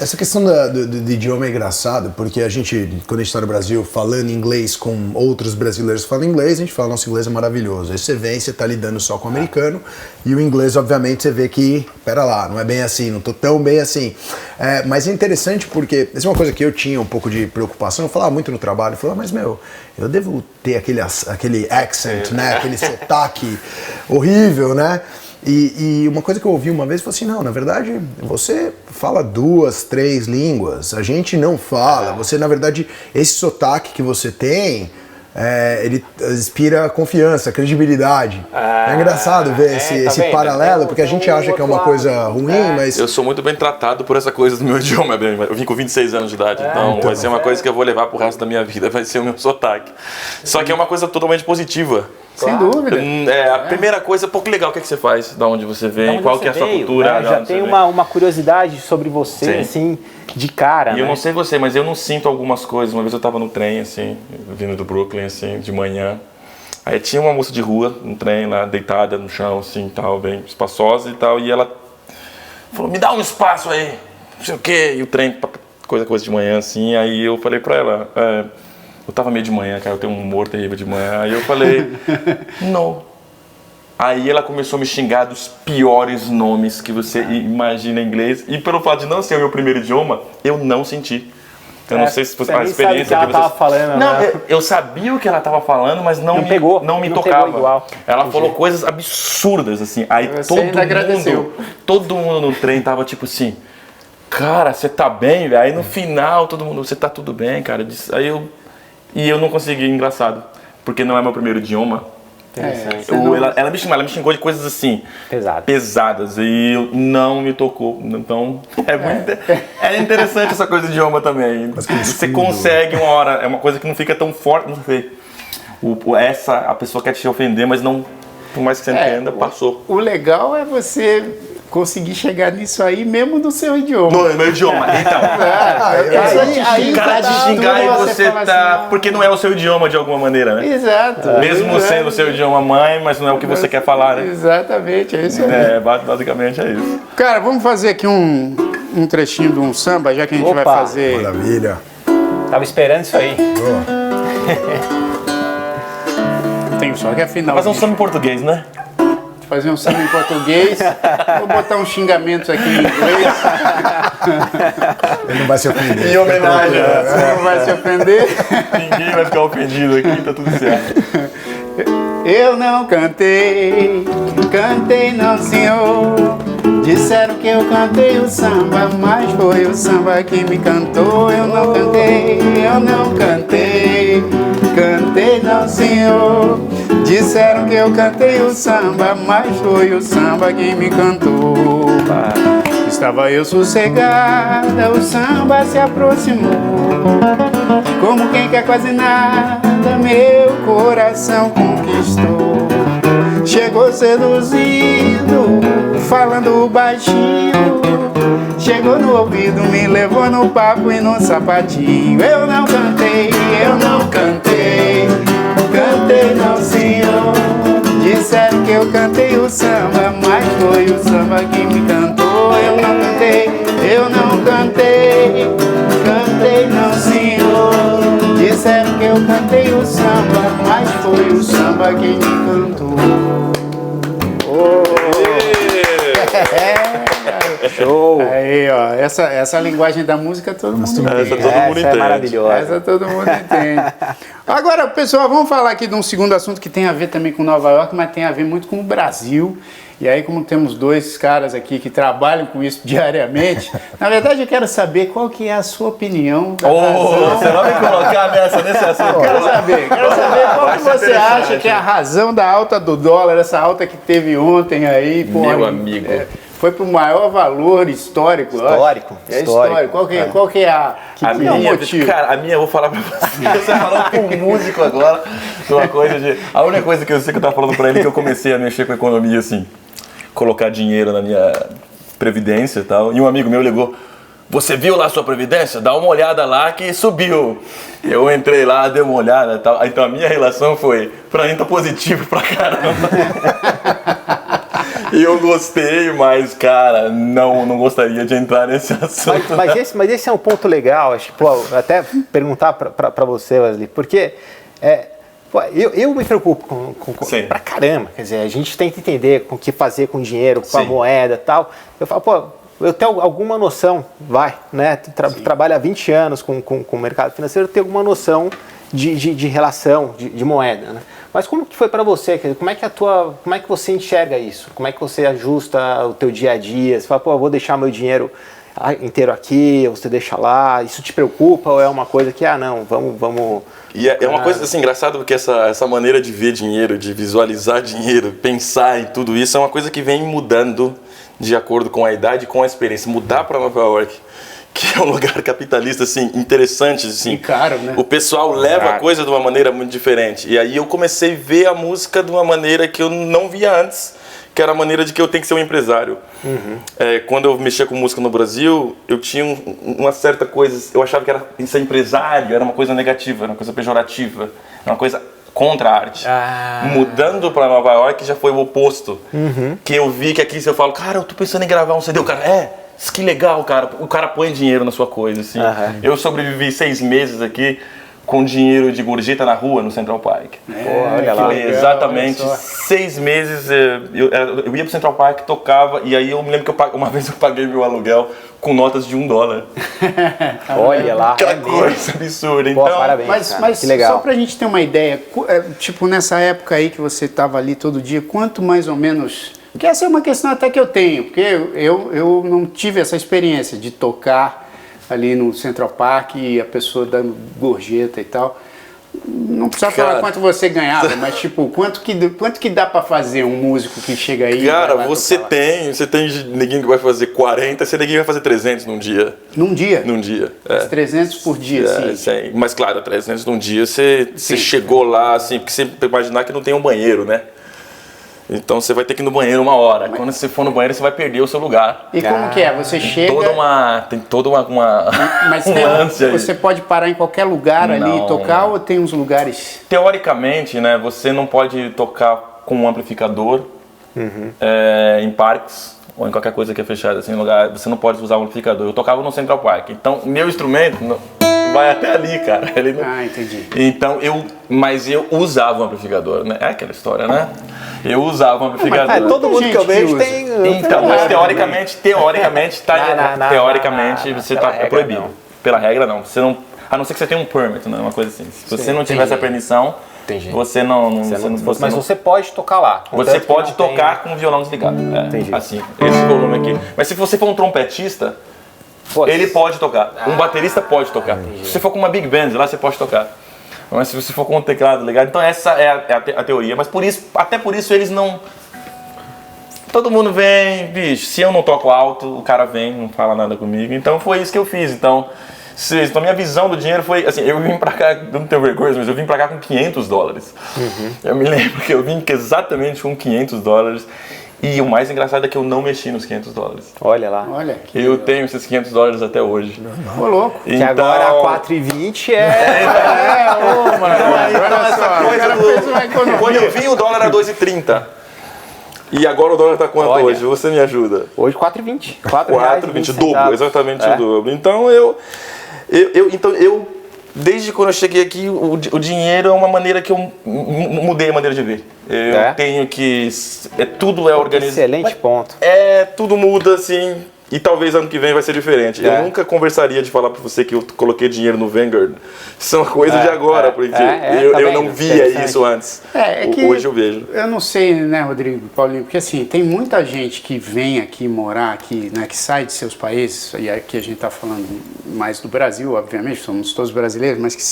[SPEAKER 4] Essa questão do idioma é engraçada, porque quando a gente está no Brasil falando inglês com outros brasileiros que falam inglês, a gente fala, nosso inglês é maravilhoso. Aí você vem, você está lidando só com o americano, e o inglês, obviamente, você vê que, pera lá, não é bem assim, não estou tão bem assim. Mas é interessante porque, essa é uma coisa que eu tinha um pouco de preocupação, eu falava muito no trabalho, eu falava, mas eu devo ter aquele accent, né, aquele sotaque horrível, né? E uma coisa que eu ouvi uma vez foi assim, não, na verdade, você fala 2, 3 línguas, a gente não fala, você, na verdade, esse sotaque que você tem, ele inspira confiança, credibilidade. É engraçado ver esse paralelo, porque a gente acha que é uma coisa ruim, mas...
[SPEAKER 3] Eu sou muito bem tratado por essa coisa do meu idioma, eu vim com 26 anos de idade, então vai ser uma coisa que eu vou levar pro resto da minha vida, vai ser o meu sotaque. Só que é uma coisa totalmente positiva.
[SPEAKER 1] Sem dúvida.
[SPEAKER 3] A primeira coisa, pô, que legal, o que você faz? Da onde você vem? Qual que é a sua cultura?
[SPEAKER 2] Já tem uma curiosidade sobre você, assim, de cara.
[SPEAKER 3] E eu não sei você, mas eu não sinto algumas coisas. Uma vez eu tava no trem, assim, vindo do Brooklyn, assim, de manhã. Aí tinha uma moça de rua no trem lá, deitada no chão, assim, tal, bem espaçosa e tal. E ela falou, me dá um espaço aí, não sei o quê. E o trem, coisa de manhã, assim. Aí eu falei pra ela... eu tava meio de manhã, cara, eu tenho um humor terrível de manhã. Aí eu falei, não. Aí ela começou a me xingar dos piores nomes que você imagina em inglês. E pelo fato de não ser o meu primeiro idioma, eu não senti. Eu não sei se a experiência
[SPEAKER 2] que ela tava falando.
[SPEAKER 3] Não, né? eu sabia o que ela tava falando, mas não me tocava.
[SPEAKER 2] Igual.
[SPEAKER 3] Ela falou coisas absurdas, assim. Aí todo mundo no trem tava tipo assim, cara, você tá bem, velho? Aí no final todo mundo, você tá tudo bem, cara? E eu não consegui, engraçado, porque não é meu primeiro idioma. Ela me xingou de coisas assim, pesadas, e não me tocou. Então, é interessante essa coisa de idioma também. Você consegue uma hora, é uma coisa que não fica tão forte, não sei. A pessoa quer te ofender, mas não, por mais que você entenda, passou.
[SPEAKER 1] O legal é você conseguir chegar nisso aí mesmo no seu idioma.
[SPEAKER 3] No meu idioma, então.
[SPEAKER 1] Aí
[SPEAKER 3] o cara te xingar e você tá...
[SPEAKER 1] Assim,
[SPEAKER 3] porque não é o seu idioma de alguma maneira, né?
[SPEAKER 1] Exato.
[SPEAKER 3] Mesmo sendo o seu idioma mãe, mas não é o que você quer falar, né?
[SPEAKER 1] Exatamente, é isso aí.
[SPEAKER 3] Basicamente é isso.
[SPEAKER 1] Cara, vamos fazer aqui um trechinho de um samba, já que a gente vai fazer...
[SPEAKER 4] Maravilha.
[SPEAKER 2] Tava esperando isso aí.
[SPEAKER 1] Tem só que afinal...
[SPEAKER 3] Fazer um samba em português, né?
[SPEAKER 1] Fazer um samba em português, vou botar uns xingamentos aqui em inglês.
[SPEAKER 4] Ele não vai se ofender.
[SPEAKER 3] Em homenagem.
[SPEAKER 1] Você não vai se ofender.
[SPEAKER 3] Ninguém vai ficar ofendido aqui, tá tudo certo.
[SPEAKER 1] Eu não cantei não senhor. Disseram que eu cantei o samba, mas foi o samba que me cantou. Eu não cantei não senhor. Disseram que eu cantei o samba, mas foi o samba que me cantou. Estava eu sossegada, o samba se aproximou. Como quem quer quase nada, meu coração conquistou. Chegou seduzindo, falando baixinho. Chegou no ouvido, me levou no papo e no sapatinho. Eu não cantei não senhor. Disseram que eu cantei o samba, mas foi o samba que me cantou. Eu não cantei não senhor. Disseram que eu cantei o samba, mas foi o samba que me cantou.
[SPEAKER 2] Show!
[SPEAKER 1] Aí, ó, essa linguagem da música todo mundo entende.
[SPEAKER 3] Essa todo mundo
[SPEAKER 2] Essa é
[SPEAKER 3] entende.
[SPEAKER 2] maravilhosa.
[SPEAKER 1] Essa todo mundo entende. Agora, pessoal, vamos falar aqui de um segundo assunto que tem a ver também com Nova York, mas tem a ver muito com o Brasil. E aí, como temos dois caras aqui que trabalham com isso diariamente, na verdade eu quero saber qual que é a sua opinião da razão.
[SPEAKER 3] Você vai me colocar nesse assunto?
[SPEAKER 1] Quero saber qual que você acha que é a razão da alta do dólar, essa alta que teve ontem aí.
[SPEAKER 3] Meu amigo.
[SPEAKER 1] Foi para o maior valor histórico.
[SPEAKER 2] Histórico,
[SPEAKER 1] É
[SPEAKER 2] histórico.
[SPEAKER 1] histórico. Qual que é
[SPEAKER 3] A
[SPEAKER 1] o
[SPEAKER 3] minha,
[SPEAKER 1] motivo?
[SPEAKER 3] cara, a minha eu vou falar pra você. Você falou com um músico agora. Uma coisa de. A única coisa que eu sei que eu tava falando pra ele é que eu comecei a mexer com a economia assim. Colocar dinheiro na minha previdência e tal. E um amigo meu ligou: você viu lá a sua previdência? Dá uma olhada lá que subiu. Eu entrei lá, dei uma olhada e tal. Então a minha relação foi: pra mim tá positivo pra caramba. E eu gostei, mas, cara, não gostaria de entrar nesse assunto.
[SPEAKER 2] Mas esse é um ponto legal, acho que, pô, até perguntar pra você, Wesley, porque pô, eu me preocupo
[SPEAKER 3] Sim.
[SPEAKER 2] pra caramba, quer dizer, a gente tem que entender com o que fazer com dinheiro, com a
[SPEAKER 3] Sim.
[SPEAKER 2] moeda e tal. Eu falo, pô, eu tenho alguma noção, né? Trabalho há 20 anos com o mercado financeiro, eu tenho alguma noção de relação, de moeda, né? Mas como que foi para você? Como é que você enxerga isso? Como é que você ajusta o teu dia a dia? Você fala, pô, eu vou deixar meu dinheiro inteiro aqui, você deixa lá? Isso te preocupa ou é uma coisa que, não, vamos...
[SPEAKER 3] E é uma coisa assim, engraçada porque essa maneira de ver dinheiro, de visualizar dinheiro, pensar em tudo isso, é uma coisa que vem mudando de acordo com a idade e com a experiência. Mudar para Nova York, que é um lugar capitalista, assim, interessante, assim.
[SPEAKER 1] E caro, né?
[SPEAKER 3] O pessoal leva a coisa de uma maneira muito diferente. E aí eu comecei a ver a música de uma maneira que eu não via antes, que era a maneira de que eu tenho que ser um empresário. Quando eu mexia com música no Brasil, eu tinha uma certa coisa, eu achava que ser empresário era uma coisa negativa, era uma coisa pejorativa, era uma coisa contra a arte. Mudando para Nova York já foi o oposto. Que eu vi que aqui se eu falo, cara, eu tô pensando em gravar um CD, o cara, que legal, cara. O cara põe dinheiro na sua coisa, assim. Eu sobrevivi 6 meses aqui com dinheiro de gorjeta na rua, no Central Park.
[SPEAKER 2] olha lá.
[SPEAKER 3] Foi exatamente 6 meses. Eu ia pro Central Park, tocava, e aí eu me lembro que uma vez eu paguei meu aluguel com notas de $1.
[SPEAKER 2] Olha lá.
[SPEAKER 3] Aquela coisa absurda.
[SPEAKER 2] Pô,
[SPEAKER 3] Então,
[SPEAKER 2] parabéns, cara.
[SPEAKER 1] Mas
[SPEAKER 2] Que legal.
[SPEAKER 1] só pra gente ter uma ideia, tipo nessa época aí que você tava ali todo dia, quanto mais ou menos... Porque essa é uma questão até que eu tenho, porque eu não tive essa experiência de tocar ali no Central Park e a pessoa dando gorjeta e tal. Não precisa falar quanto você ganhava, mas tipo, quanto que dá pra fazer um músico que chega aí?
[SPEAKER 3] cara,
[SPEAKER 1] vai lá
[SPEAKER 3] você
[SPEAKER 1] tocar lá?
[SPEAKER 3] tem neguinho que vai fazer 40, você neguinho vai fazer 300 num dia.
[SPEAKER 1] Num dia?
[SPEAKER 3] Num dia.
[SPEAKER 1] 300 por dia, sim.
[SPEAKER 3] Sim. Mas claro, 300 num dia, você chegou lá, assim, porque você imaginar que não tem um banheiro, né? Então você vai ter que ir no banheiro 1 hora. Quando você for no banheiro, você vai perder o seu lugar.
[SPEAKER 1] E como que é? Você chega...
[SPEAKER 3] Tem toda uma
[SPEAKER 1] Mas
[SPEAKER 3] um lance aí.
[SPEAKER 1] você pode parar em ququalquer lugar ali e tocar ou tem uns lugares...
[SPEAKER 3] Teoricamente, né, você não pode tocar com um amplificador em parques ou em qualquer coisa que é fechada, assim, lugar, você não pode usar um amplificador. Eu tocava no Central Park, então meu instrumento vai até ali, cara. Ele não...
[SPEAKER 1] entendi.
[SPEAKER 3] Então mas eu usava um amplificador, né? É aquela história, né? Eu usava um amplificador.
[SPEAKER 2] Todo mundo que eu vejo
[SPEAKER 1] usa.
[SPEAKER 2] tem...
[SPEAKER 3] Então, mas teoricamente você
[SPEAKER 2] pela
[SPEAKER 3] é
[SPEAKER 2] regra,
[SPEAKER 3] proibido.
[SPEAKER 2] não.
[SPEAKER 3] Pela regra não. Você não, a não ser que você tenha um permit, né? Uma coisa assim. Se você não tiver essa permissão,
[SPEAKER 2] Entendi.
[SPEAKER 3] você não.
[SPEAKER 2] Mas você pode tocar lá.
[SPEAKER 3] Você
[SPEAKER 2] contanto que
[SPEAKER 3] pode
[SPEAKER 2] não tem-
[SPEAKER 3] tocar com o violão desligado.
[SPEAKER 2] Entendi.
[SPEAKER 3] Assim, esse volume aqui. Mas se você for um trompetista,
[SPEAKER 2] Pô,
[SPEAKER 3] ele pode tocar. Um baterista pode tocar. Se você for com uma big band, lá você pode tocar. Mas se você for com um teclado ligado, então essa é a teoria. Mas até por isso eles não... Todo mundo vem, bicho, se eu não toco alto, o cara vem, não fala nada comigo. Então foi isso que eu fiz. Então a minha visão do dinheiro foi assim, eu vim pra cá, eu não tenho vergonha, mas eu vim pra cá com $500. Eu me lembro que eu vim exatamente com $500. E o mais engraçado é que eu não mexi nos $500.
[SPEAKER 2] Olha lá.
[SPEAKER 1] Olha que
[SPEAKER 3] Eu tenho esses $500 até hoje.
[SPEAKER 1] Ô, louco.
[SPEAKER 2] Que agora a 4,20
[SPEAKER 3] Quando eu vi o dólar era 2,30. E agora o dólar tá quanto
[SPEAKER 2] Olha.
[SPEAKER 3] hoje? Você me ajuda.
[SPEAKER 2] Hoje 4,20.
[SPEAKER 3] 4,20, dobro, exatamente o dobro. Então eu desde quando eu cheguei aqui, o dinheiro é uma maneira que eu mudei a maneira de ver. Eu tenho que tudo é organizado.
[SPEAKER 2] Excelente ponto.
[SPEAKER 3] Tudo muda assim. E talvez ano que vem vai ser diferente. Eu nunca conversaria de falar pra você que eu coloquei dinheiro no Vanguard. Isso é uma coisa de agora, porque eu não via isso antes. Hoje eu vejo.
[SPEAKER 1] Eu não sei, né, Rodrigo, Paulinho, porque assim, tem muita gente que vem aqui morar aqui, né, que sai de seus países, e aqui a gente está falando mais do Brasil, obviamente, somos todos brasileiros, mas que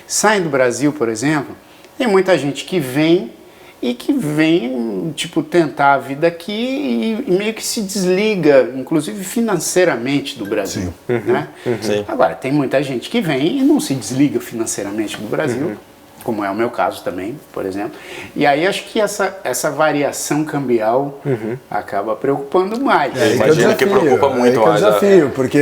[SPEAKER 1] saem do Brasil, por exemplo. Tem muita gente que vem e que vem, tipo, tentar a vida aqui e meio que se desliga, inclusive financeiramente, do Brasil, né?
[SPEAKER 3] Sim.
[SPEAKER 1] Agora, tem muita gente que vem e não se desliga financeiramente do Brasil, como é o meu caso também, por exemplo. E aí acho que essa variação cambial acaba preocupando mais.
[SPEAKER 3] Imagina que preocupa muito mais.
[SPEAKER 4] É o desafio, porque,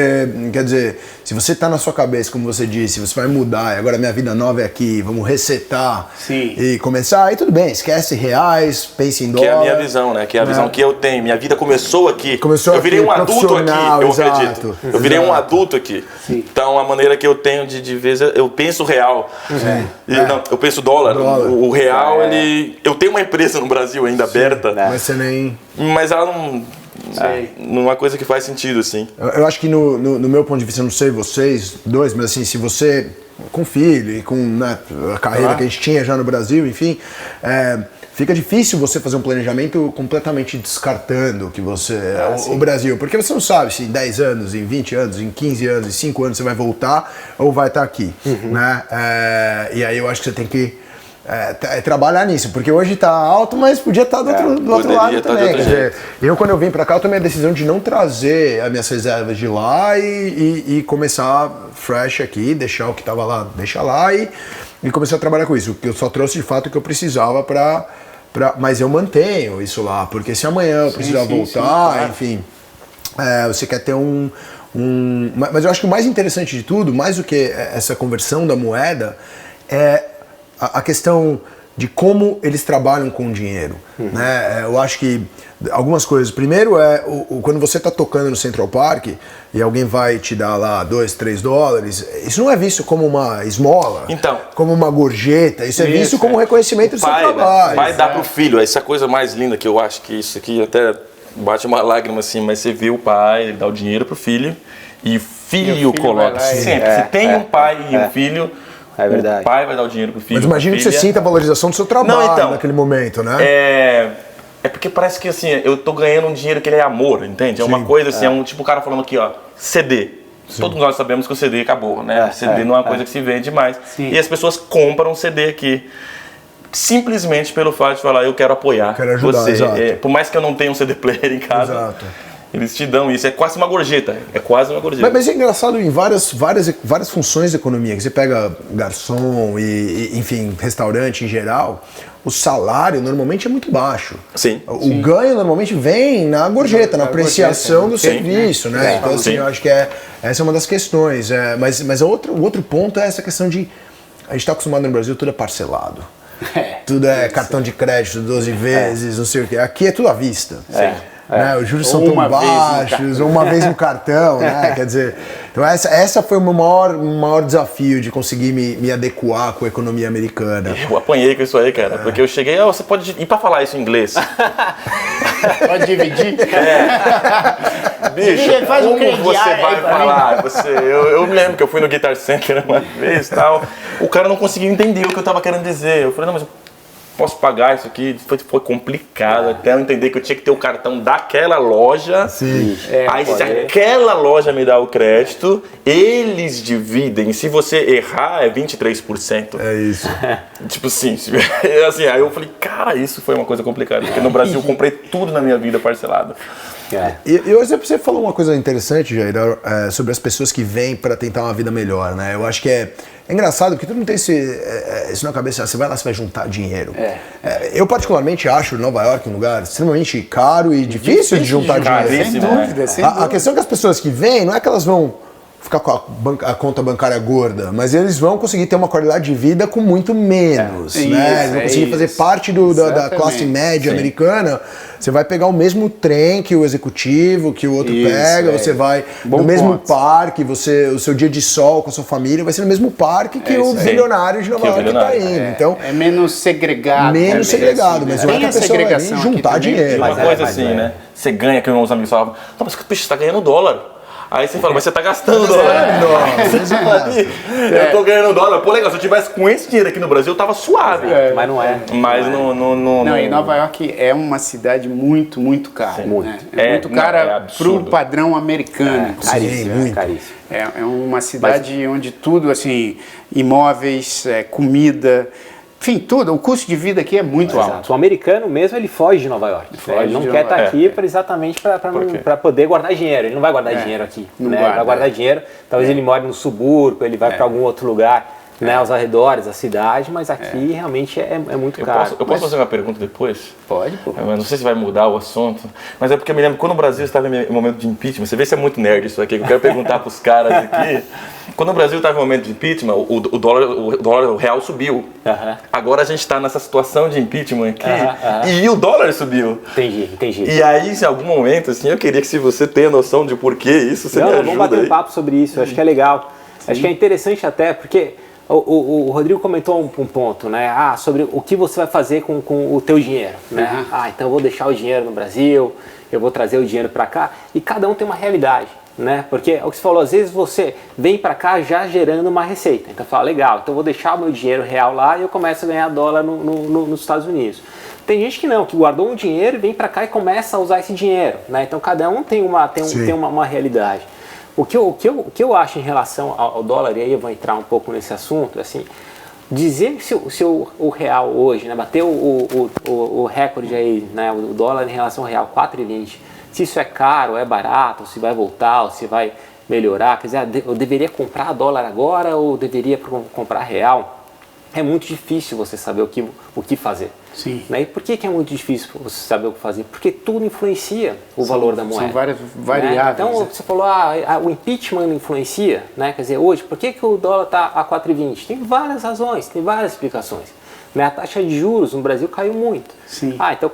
[SPEAKER 4] quer dizer, se você está na sua cabeça, como você disse, você vai mudar, e agora minha vida nova é aqui, vamos resetar e começar, aí tudo bem, esquece reais, pense em dólar.
[SPEAKER 3] Que é a minha visão, né? Que é a visão que eu tenho. Minha vida começou aqui.
[SPEAKER 4] Eu
[SPEAKER 3] virei um adulto aqui, eu acredito. Eu virei um
[SPEAKER 4] Exato.
[SPEAKER 3] adulto aqui. Sim. Então a maneira que eu tenho de ver, eu penso real. Não, eu penso dólar. O real, eu tenho uma empresa no Brasil ainda aberta.
[SPEAKER 4] Mas você nem...
[SPEAKER 3] Mas ela não é uma coisa que faz sentido, assim.
[SPEAKER 4] Eu acho que no meu ponto de vista, eu não sei vocês dois, mas assim, se você, com filho e com, né, a carreira que a gente tinha já no Brasil, enfim, fica difícil você fazer um planejamento completamente descartando que você o Brasil, porque você não sabe se em 10 anos, em 20 anos, em 15 anos, em 5 anos você vai voltar ou vai estar aqui, né? E aí eu acho que você tem que trabalhar nisso, porque hoje está alto, mas podia estar do outro lado também. Quer dizer, eu quando eu vim para cá, eu tomei a decisão de não trazer as minhas reservas de lá e começar fresh aqui, deixar o que estava lá, deixar lá e começar a trabalhar com isso. Porque eu só trouxe de fato o que eu precisava mas eu mantenho isso lá, porque se amanhã eu precisar voltar, enfim, você quer ter mas eu acho que o mais interessante de tudo, mais do que essa conversão da moeda, é a questão de como eles trabalham com o dinheiro, né? Eu acho que algumas coisas. Primeiro quando você está tocando no Central Park e alguém vai te dar lá 2, 3 dólares, isso não é visto como uma esmola, como uma gorjeta, isso é visto como reconhecimento do seu trabalho.
[SPEAKER 3] O pai dá pro filho, essa é a coisa mais linda que eu acho, que isso aqui até bate uma lágrima assim, mas você vê o pai, ele dá o dinheiro pro filho e o filho coloca sempre. Se tem um pai e um filho,
[SPEAKER 2] é verdade.
[SPEAKER 3] O pai vai dar o dinheiro pro filho.
[SPEAKER 4] Mas imagina que você sinta a valorização do seu trabalho naquele momento, né?
[SPEAKER 3] É porque parece que assim, eu tô ganhando um dinheiro que ele é amor, entende? É uma coisa assim, é um tipo o cara falando aqui, ó, CD. Todos nós sabemos que o CD acabou, né? CD não é uma coisa que se vende mais. E as pessoas compram CD aqui. Simplesmente pelo fato de falar, eu quero apoiar você. Por mais que eu não tenha um CD player em casa. Eles te dão isso, é quase uma gorjeta.
[SPEAKER 4] Mas é engraçado em várias funções da economia, que você pega garçom e enfim, restaurante em geral, o salário normalmente é muito baixo. O ganho normalmente vem na gorjeta, na apreciação do serviço, né? Então assim, eu acho que essa é uma das questões. Mas o outro ponto é essa questão de... A gente está acostumado no Brasil, tudo é parcelado. Tudo é cartão de crédito 12 vezes, não sei o quê. Aqui é tudo à vista. Né? Os juros são tão baixos, ou uma vez no cartão, né? Quer dizer, então essa foi o meu maior desafio de conseguir me adequar com a economia americana.
[SPEAKER 3] Eu apanhei com isso aí, cara, porque eu cheguei, você pode ir pra falar isso em inglês.
[SPEAKER 1] Pode dividir?
[SPEAKER 3] Bicho,
[SPEAKER 1] faz
[SPEAKER 3] como você vai falar? Eu me lembro que eu fui no Guitar Center uma vez e tal, o cara não conseguia entender o que eu tava querendo dizer. Eu falei, não, mas posso pagar isso aqui? Foi complicado até eu entender que eu tinha que ter o cartão daquela loja. Aí se aquela loja me dá o crédito, eles dividem. Se você errar, é 23%.
[SPEAKER 4] É isso.
[SPEAKER 3] Tipo assim, aí eu falei, cara, isso foi uma coisa complicada. Porque no Brasil eu comprei tudo na minha vida parcelado.
[SPEAKER 4] E hoje você falou uma coisa interessante, Jair, sobre as pessoas que vêm para tentar uma vida melhor, né? Eu acho que é engraçado porque todo mundo tem isso na cabeça, você vai lá, você vai juntar dinheiro. Eu particularmente acho Nova York um lugar extremamente caro e difícil de juntar dinheiro.
[SPEAKER 1] Sem dúvida.
[SPEAKER 4] A questão é que as pessoas que vêm, não é que elas vão ficar com a conta bancária gorda, mas eles vão conseguir ter uma qualidade de vida com muito menos, né? Eles vão conseguir fazer parte da classe média americana. Você vai pegar o mesmo trem que o executivo, que o outro pega, você vai no mesmo parque, o seu dia de sol com a sua família vai ser no mesmo parque que o bilionário de Nova York está indo. Então,
[SPEAKER 1] é menos segregado.
[SPEAKER 4] Menos segregado, mas
[SPEAKER 1] tem
[SPEAKER 4] a pessoa ali juntar dinheiro.
[SPEAKER 3] Uma coisa assim, né? Você ganha, que meus amigos falavam, não, mas você está ganhando dólar. Aí você fala, mas você tá gastando dólar. Eu tô ganhando dólar. Pô, legal, se eu tivesse com esse dinheiro aqui no Brasil, eu tava suave.
[SPEAKER 2] Mas não é.
[SPEAKER 3] Mas
[SPEAKER 1] não, e Nova York é uma cidade muito, muito cara. Né? É muito cara pro padrão americano.
[SPEAKER 2] Caríssimo, caríssimo.
[SPEAKER 1] É uma cidade onde tudo, assim, imóveis, comida... Enfim, tudo. O custo de vida aqui é muito alto.
[SPEAKER 2] O americano mesmo, ele foge de Nova York. Ele não quer estar aqui exatamente para poder guardar dinheiro. Ele não vai guardar dinheiro aqui. Ele vai guardar dinheiro. Talvez ele more no subúrbio, ele vai para algum outro lugar, né, aos arredores da cidade, mas aqui realmente é muito caro.
[SPEAKER 3] Eu posso fazer uma pergunta depois?
[SPEAKER 2] Pode, pô.
[SPEAKER 3] Não sei se vai mudar o assunto, mas é porque eu me lembro quando o Brasil estava em momento de impeachment. Você vê se é muito nerd isso aqui, que eu quero perguntar para os caras aqui. Quando o Brasil estava em momento de impeachment, o real subiu. Agora a gente está nessa situação de impeachment aqui e o dólar subiu.
[SPEAKER 2] Entendi.
[SPEAKER 3] E aí, em algum momento, assim, eu queria que se você tem noção de por que isso, você me ajuda.
[SPEAKER 2] Vamos bater um papo sobre isso, eu acho que é legal. Sim. Acho que é interessante até, porque o Rodrigo comentou um ponto, né? Sobre o que você vai fazer com o teu dinheiro, né? Então eu vou deixar o dinheiro no Brasil, eu vou trazer o dinheiro para cá, e cada um tem uma realidade. Né? Porque é o que você falou, às vezes você vem para cá já gerando uma receita. Então fala, legal, então eu vou deixar o meu dinheiro real lá e eu começo a ganhar dólar nos Estados Unidos. Tem gente que não, que guardou um dinheiro e vem para cá e começa a usar esse dinheiro. Né? Então cada um tem uma realidade. O que eu acho em relação ao dólar, e aí eu vou entrar um pouco nesse assunto, assim, dizer se o real hoje, né, bateu o recorde aí, né, o dólar em relação ao real, 4,20, se isso é caro, é barato, se vai voltar, ou se vai melhorar, quer dizer, eu deveria comprar dólar agora ou deveria comprar real? É muito difícil você saber o que fazer.
[SPEAKER 1] Sim.
[SPEAKER 2] Né? E por que é muito difícil você saber o que fazer? Porque tudo influencia o valor da moeda.
[SPEAKER 1] São várias variáveis.
[SPEAKER 2] Né? Então, você falou, o impeachment influencia, né? Quer dizer, hoje, por que o dólar está a 4,20? Tem várias razões, tem várias explicações. A taxa de juros no Brasil caiu muito.
[SPEAKER 1] Sim.
[SPEAKER 2] Então,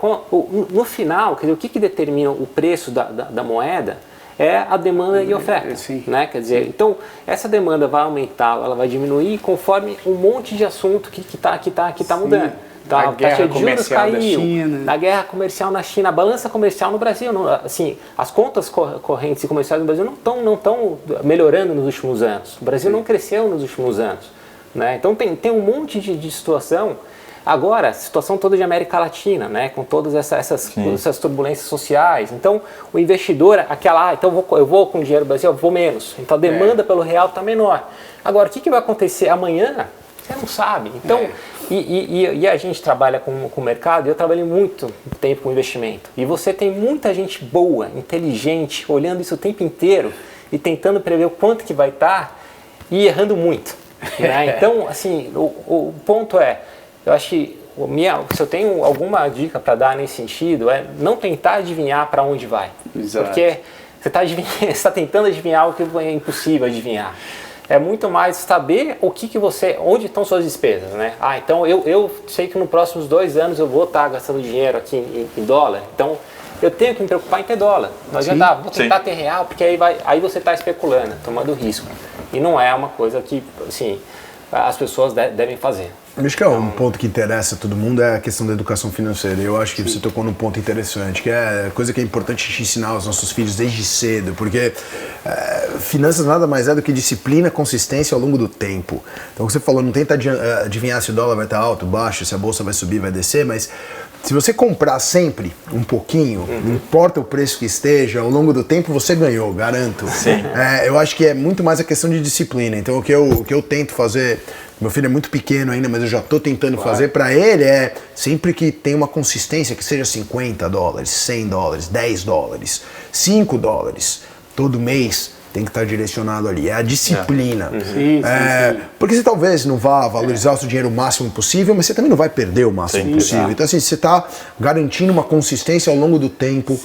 [SPEAKER 2] no final, quer dizer, o que determina o preço da moeda é a demanda e oferta.
[SPEAKER 1] Sim.
[SPEAKER 2] Né? Quer dizer, então, essa demanda vai aumentar, ela vai diminuir conforme um monte de assunto que tá mudando. Então, a taxa de juros caiu, a guerra comercial na China, a balança comercial no Brasil, assim, as contas correntes e comerciais no Brasil não estão melhorando nos últimos anos. O Brasil não cresceu nos últimos anos. Né? Então, tem um monte de situação. Agora, a situação toda de América Latina, né, com todas essas turbulências sociais. Então, o investidor, então eu vou com dinheiro do Brasil, eu vou menos. Então, a demanda pelo real está menor. Agora, o que vai acontecer amanhã? Você não sabe. Então, e a gente trabalha com o mercado, eu trabalhei muito tempo com investimento. E você tem muita gente boa, inteligente, olhando isso o tempo inteiro e tentando prever o quanto que vai estar e errando muito. Né? Então, assim, o ponto é, eu acho que se eu tenho alguma dica para dar nesse sentido, é não tentar adivinhar para onde vai.
[SPEAKER 1] Exato.
[SPEAKER 2] Porque você está tentando adivinhar o que é impossível adivinhar. É muito mais saber onde estão suas despesas, né? Então eu sei que nos próximos 2 anos eu vou estar gastando dinheiro aqui em dólar, então eu tenho que me preocupar em ter dólar. Não adianta, vou tentar ter real, porque aí você está especulando, tomando risco. E não é uma coisa que, assim, as pessoas devem fazer.
[SPEAKER 4] Acho que um ponto que interessa a todo mundo é a questão da educação financeira. Eu acho que você tocou num ponto interessante, que é coisa que é importante a gente ensinar aos nossos filhos desde cedo, porque finanças nada mais é do que disciplina, consistência ao longo do tempo. Então, você falou, não tenta adivinhar se o dólar vai estar alto, baixo, se a bolsa vai subir, vai descer, mas se você comprar sempre um pouquinho, não importa o preço que esteja, ao longo do tempo você ganhou, garanto. Eu acho que é muito mais a questão de disciplina. Então, o que eu tento fazer... Meu filho é muito pequeno ainda, mas eu já estou tentando fazer para ele sempre que tem uma consistência, que seja $50, $100, $10, $5, todo mês tem que estar direcionado ali. É a disciplina.
[SPEAKER 1] Sim.
[SPEAKER 4] Porque você talvez não vá valorizar o seu dinheiro o máximo possível, mas você também não vai perder o máximo possível. Então, assim, você está garantindo uma consistência ao longo do tempo,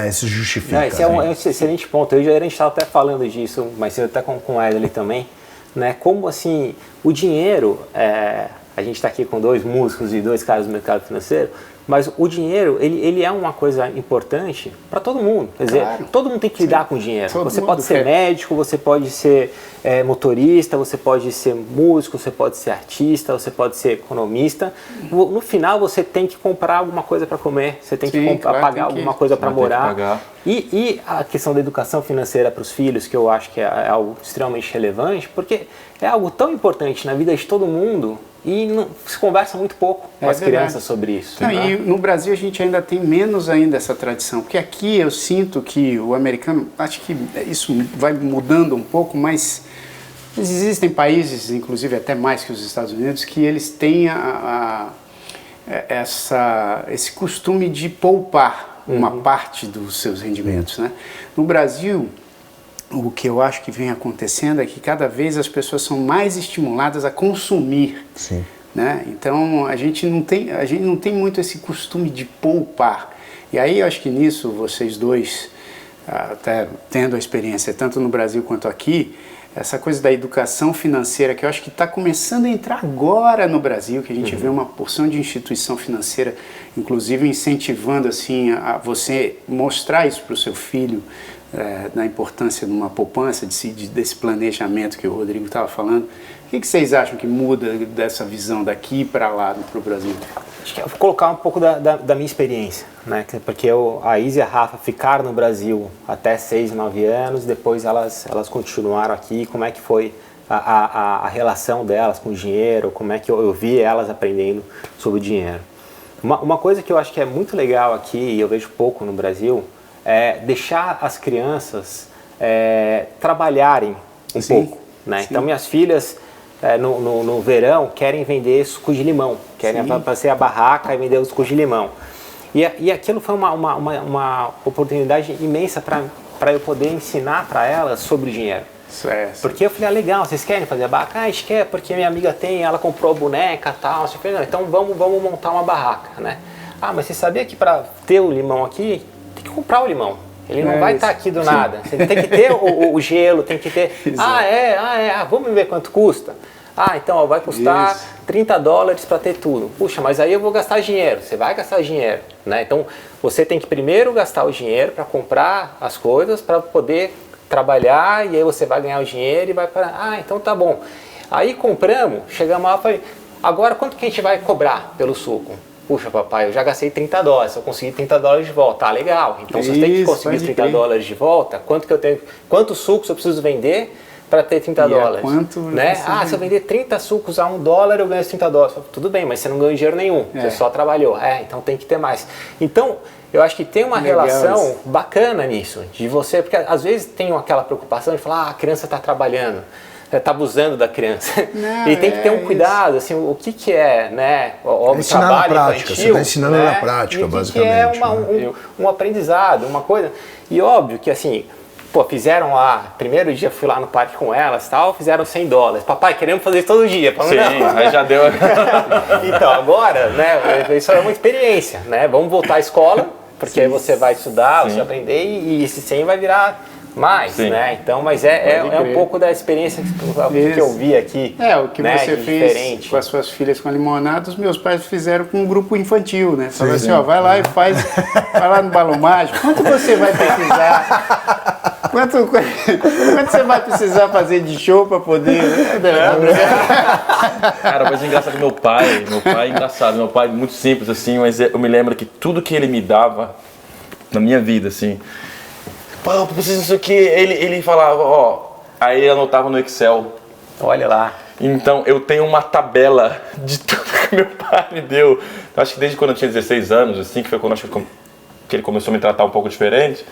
[SPEAKER 4] isso justifica.
[SPEAKER 2] Esse é um excelente ponto. A gente estava até falando disso, mas eu até com o Edley também, né? Como assim, o dinheiro, a gente está aqui com 2 músicos e 2 caras do mercado financeiro, mas o dinheiro, ele é uma coisa importante para todo mundo. Quer dizer, todo mundo tem que lidar com dinheiro. Você pode ser médico, você pode ser motorista, você pode ser músico, você pode ser artista, você pode ser economista. No final, você tem que comprar alguma coisa para comer, você tem que pagar alguma coisa para morar. E a questão da educação financeira para os filhos, que eu acho que é algo extremamente relevante, porque é algo tão importante na vida de todo mundo e se conversa muito pouco com as crianças sobre isso.
[SPEAKER 1] Não, e no Brasil a gente ainda tem menos ainda essa tradição, porque aqui eu sinto que o americano, acho que isso vai mudando um pouco, mas existem países, inclusive até mais que os Estados Unidos, que eles têm esse costume de poupar uma parte dos seus rendimentos, né? No Brasil, o que eu acho que vem acontecendo é que cada vez as pessoas são mais estimuladas a consumir.
[SPEAKER 4] Sim.
[SPEAKER 1] Né? Então a gente não tem muito esse costume de poupar. E aí eu acho que nisso vocês dois, até tendo a experiência tanto no Brasil quanto aqui, essa coisa da educação financeira, que eu acho que está começando a entrar agora no Brasil, que a gente vê uma porção de instituição financeira, inclusive incentivando assim, a você mostrar isso para o seu filho, da importância de uma poupança, desse planejamento que o Rodrigo estava falando. O que vocês acham que muda dessa visão daqui para lá, para o Brasil?
[SPEAKER 2] Acho que eu vou colocar um pouco da minha experiência, né? Porque a Isa e a Rafa ficaram no Brasil até 6, 9 anos, depois elas continuaram aqui. Como é que foi a relação delas com o dinheiro, como é que eu vi elas aprendendo sobre o dinheiro. Uma coisa que eu acho que é muito legal aqui, e eu vejo pouco no Brasil, é deixar as crianças trabalharem um pouco. Né? Então minhas filhas no verão querem vender suco de limão, querem fazer a barraca e vender os sucos de limão. E aquilo foi uma oportunidade imensa para eu poder ensinar para elas sobre o dinheiro. Porque eu falei, legal, vocês querem fazer a barraca? A gente quer, porque minha amiga ela comprou a boneca e tal. Eu falei, não, então vamos montar uma barraca, né? Mas você sabia que para ter o limão aqui, tem que comprar o limão. Ele não vai estar aqui do nada. Você tem que ter o gelo, tem que ter... vamos ver quanto custa? Então vai custar $30 para ter tudo. Puxa, mas aí eu vou gastar dinheiro. Você vai gastar dinheiro, né? Então você tem que primeiro gastar o dinheiro para comprar as coisas, para poder trabalhar, e aí você vai ganhar o dinheiro e vai para... então tá bom. Aí compramos, chegamos lá e falei, agora quanto que a gente vai cobrar pelo suco? Puxa, papai, eu já gastei $30, eu consegui $30 de volta. Legal. Então, se você tem que conseguir os $30 de volta, quantos sucos eu preciso vender para ter $30?
[SPEAKER 1] Quanto
[SPEAKER 2] né? Se eu vender 30 sucos a $1, eu ganho os $30. Tudo bem, mas você não ganhou dinheiro nenhum. Você só trabalhou. Então tem que ter mais. Então, eu acho que tem uma relação bacana nisso, de você, porque às vezes tem aquela preocupação de falar, a criança está trabalhando. Está abusando da crianha. E tem que ter um cuidado, assim, o que é, né? O trabalho
[SPEAKER 4] prática,
[SPEAKER 2] infantil.
[SPEAKER 4] você está ensinando na prática, basicamente.
[SPEAKER 2] Que é um aprendizado, uma coisa. E óbvio que, assim, fizeram lá, primeiro dia fui lá no parque com elas, tal, fizeram $100. Papai, queremos fazer isso todo dia.
[SPEAKER 3] Sim, aí já deu.
[SPEAKER 2] Então, agora, né, isso é uma experiência, né? Vamos voltar à escola, porque aí você vai estudar, você vai aprender e esse 100 vai virar mais, né? Então, mas é um pouco da experiência que eu vi aqui.
[SPEAKER 1] O que você fez com as suas filhas com a limonada, os meus pais fizeram com um grupo infantil, né? Falaram assim, vai lá e vai lá no balão mágico, quanto você vai precisar? Quanto você vai precisar fazer de show para poder...
[SPEAKER 3] Cara, mas é engraçado, meu pai é engraçado, meu pai é muito simples assim, mas eu me lembro que tudo que ele me dava na minha vida, assim, eu preciso disso aqui, ele falava, aí ele anotava no Excel.
[SPEAKER 2] Olha lá.
[SPEAKER 3] Então eu tenho uma tabela de tudo que meu pai me deu. Eu acho que desde quando eu tinha 16 anos, assim, que foi quando que ele começou a me tratar um pouco diferente,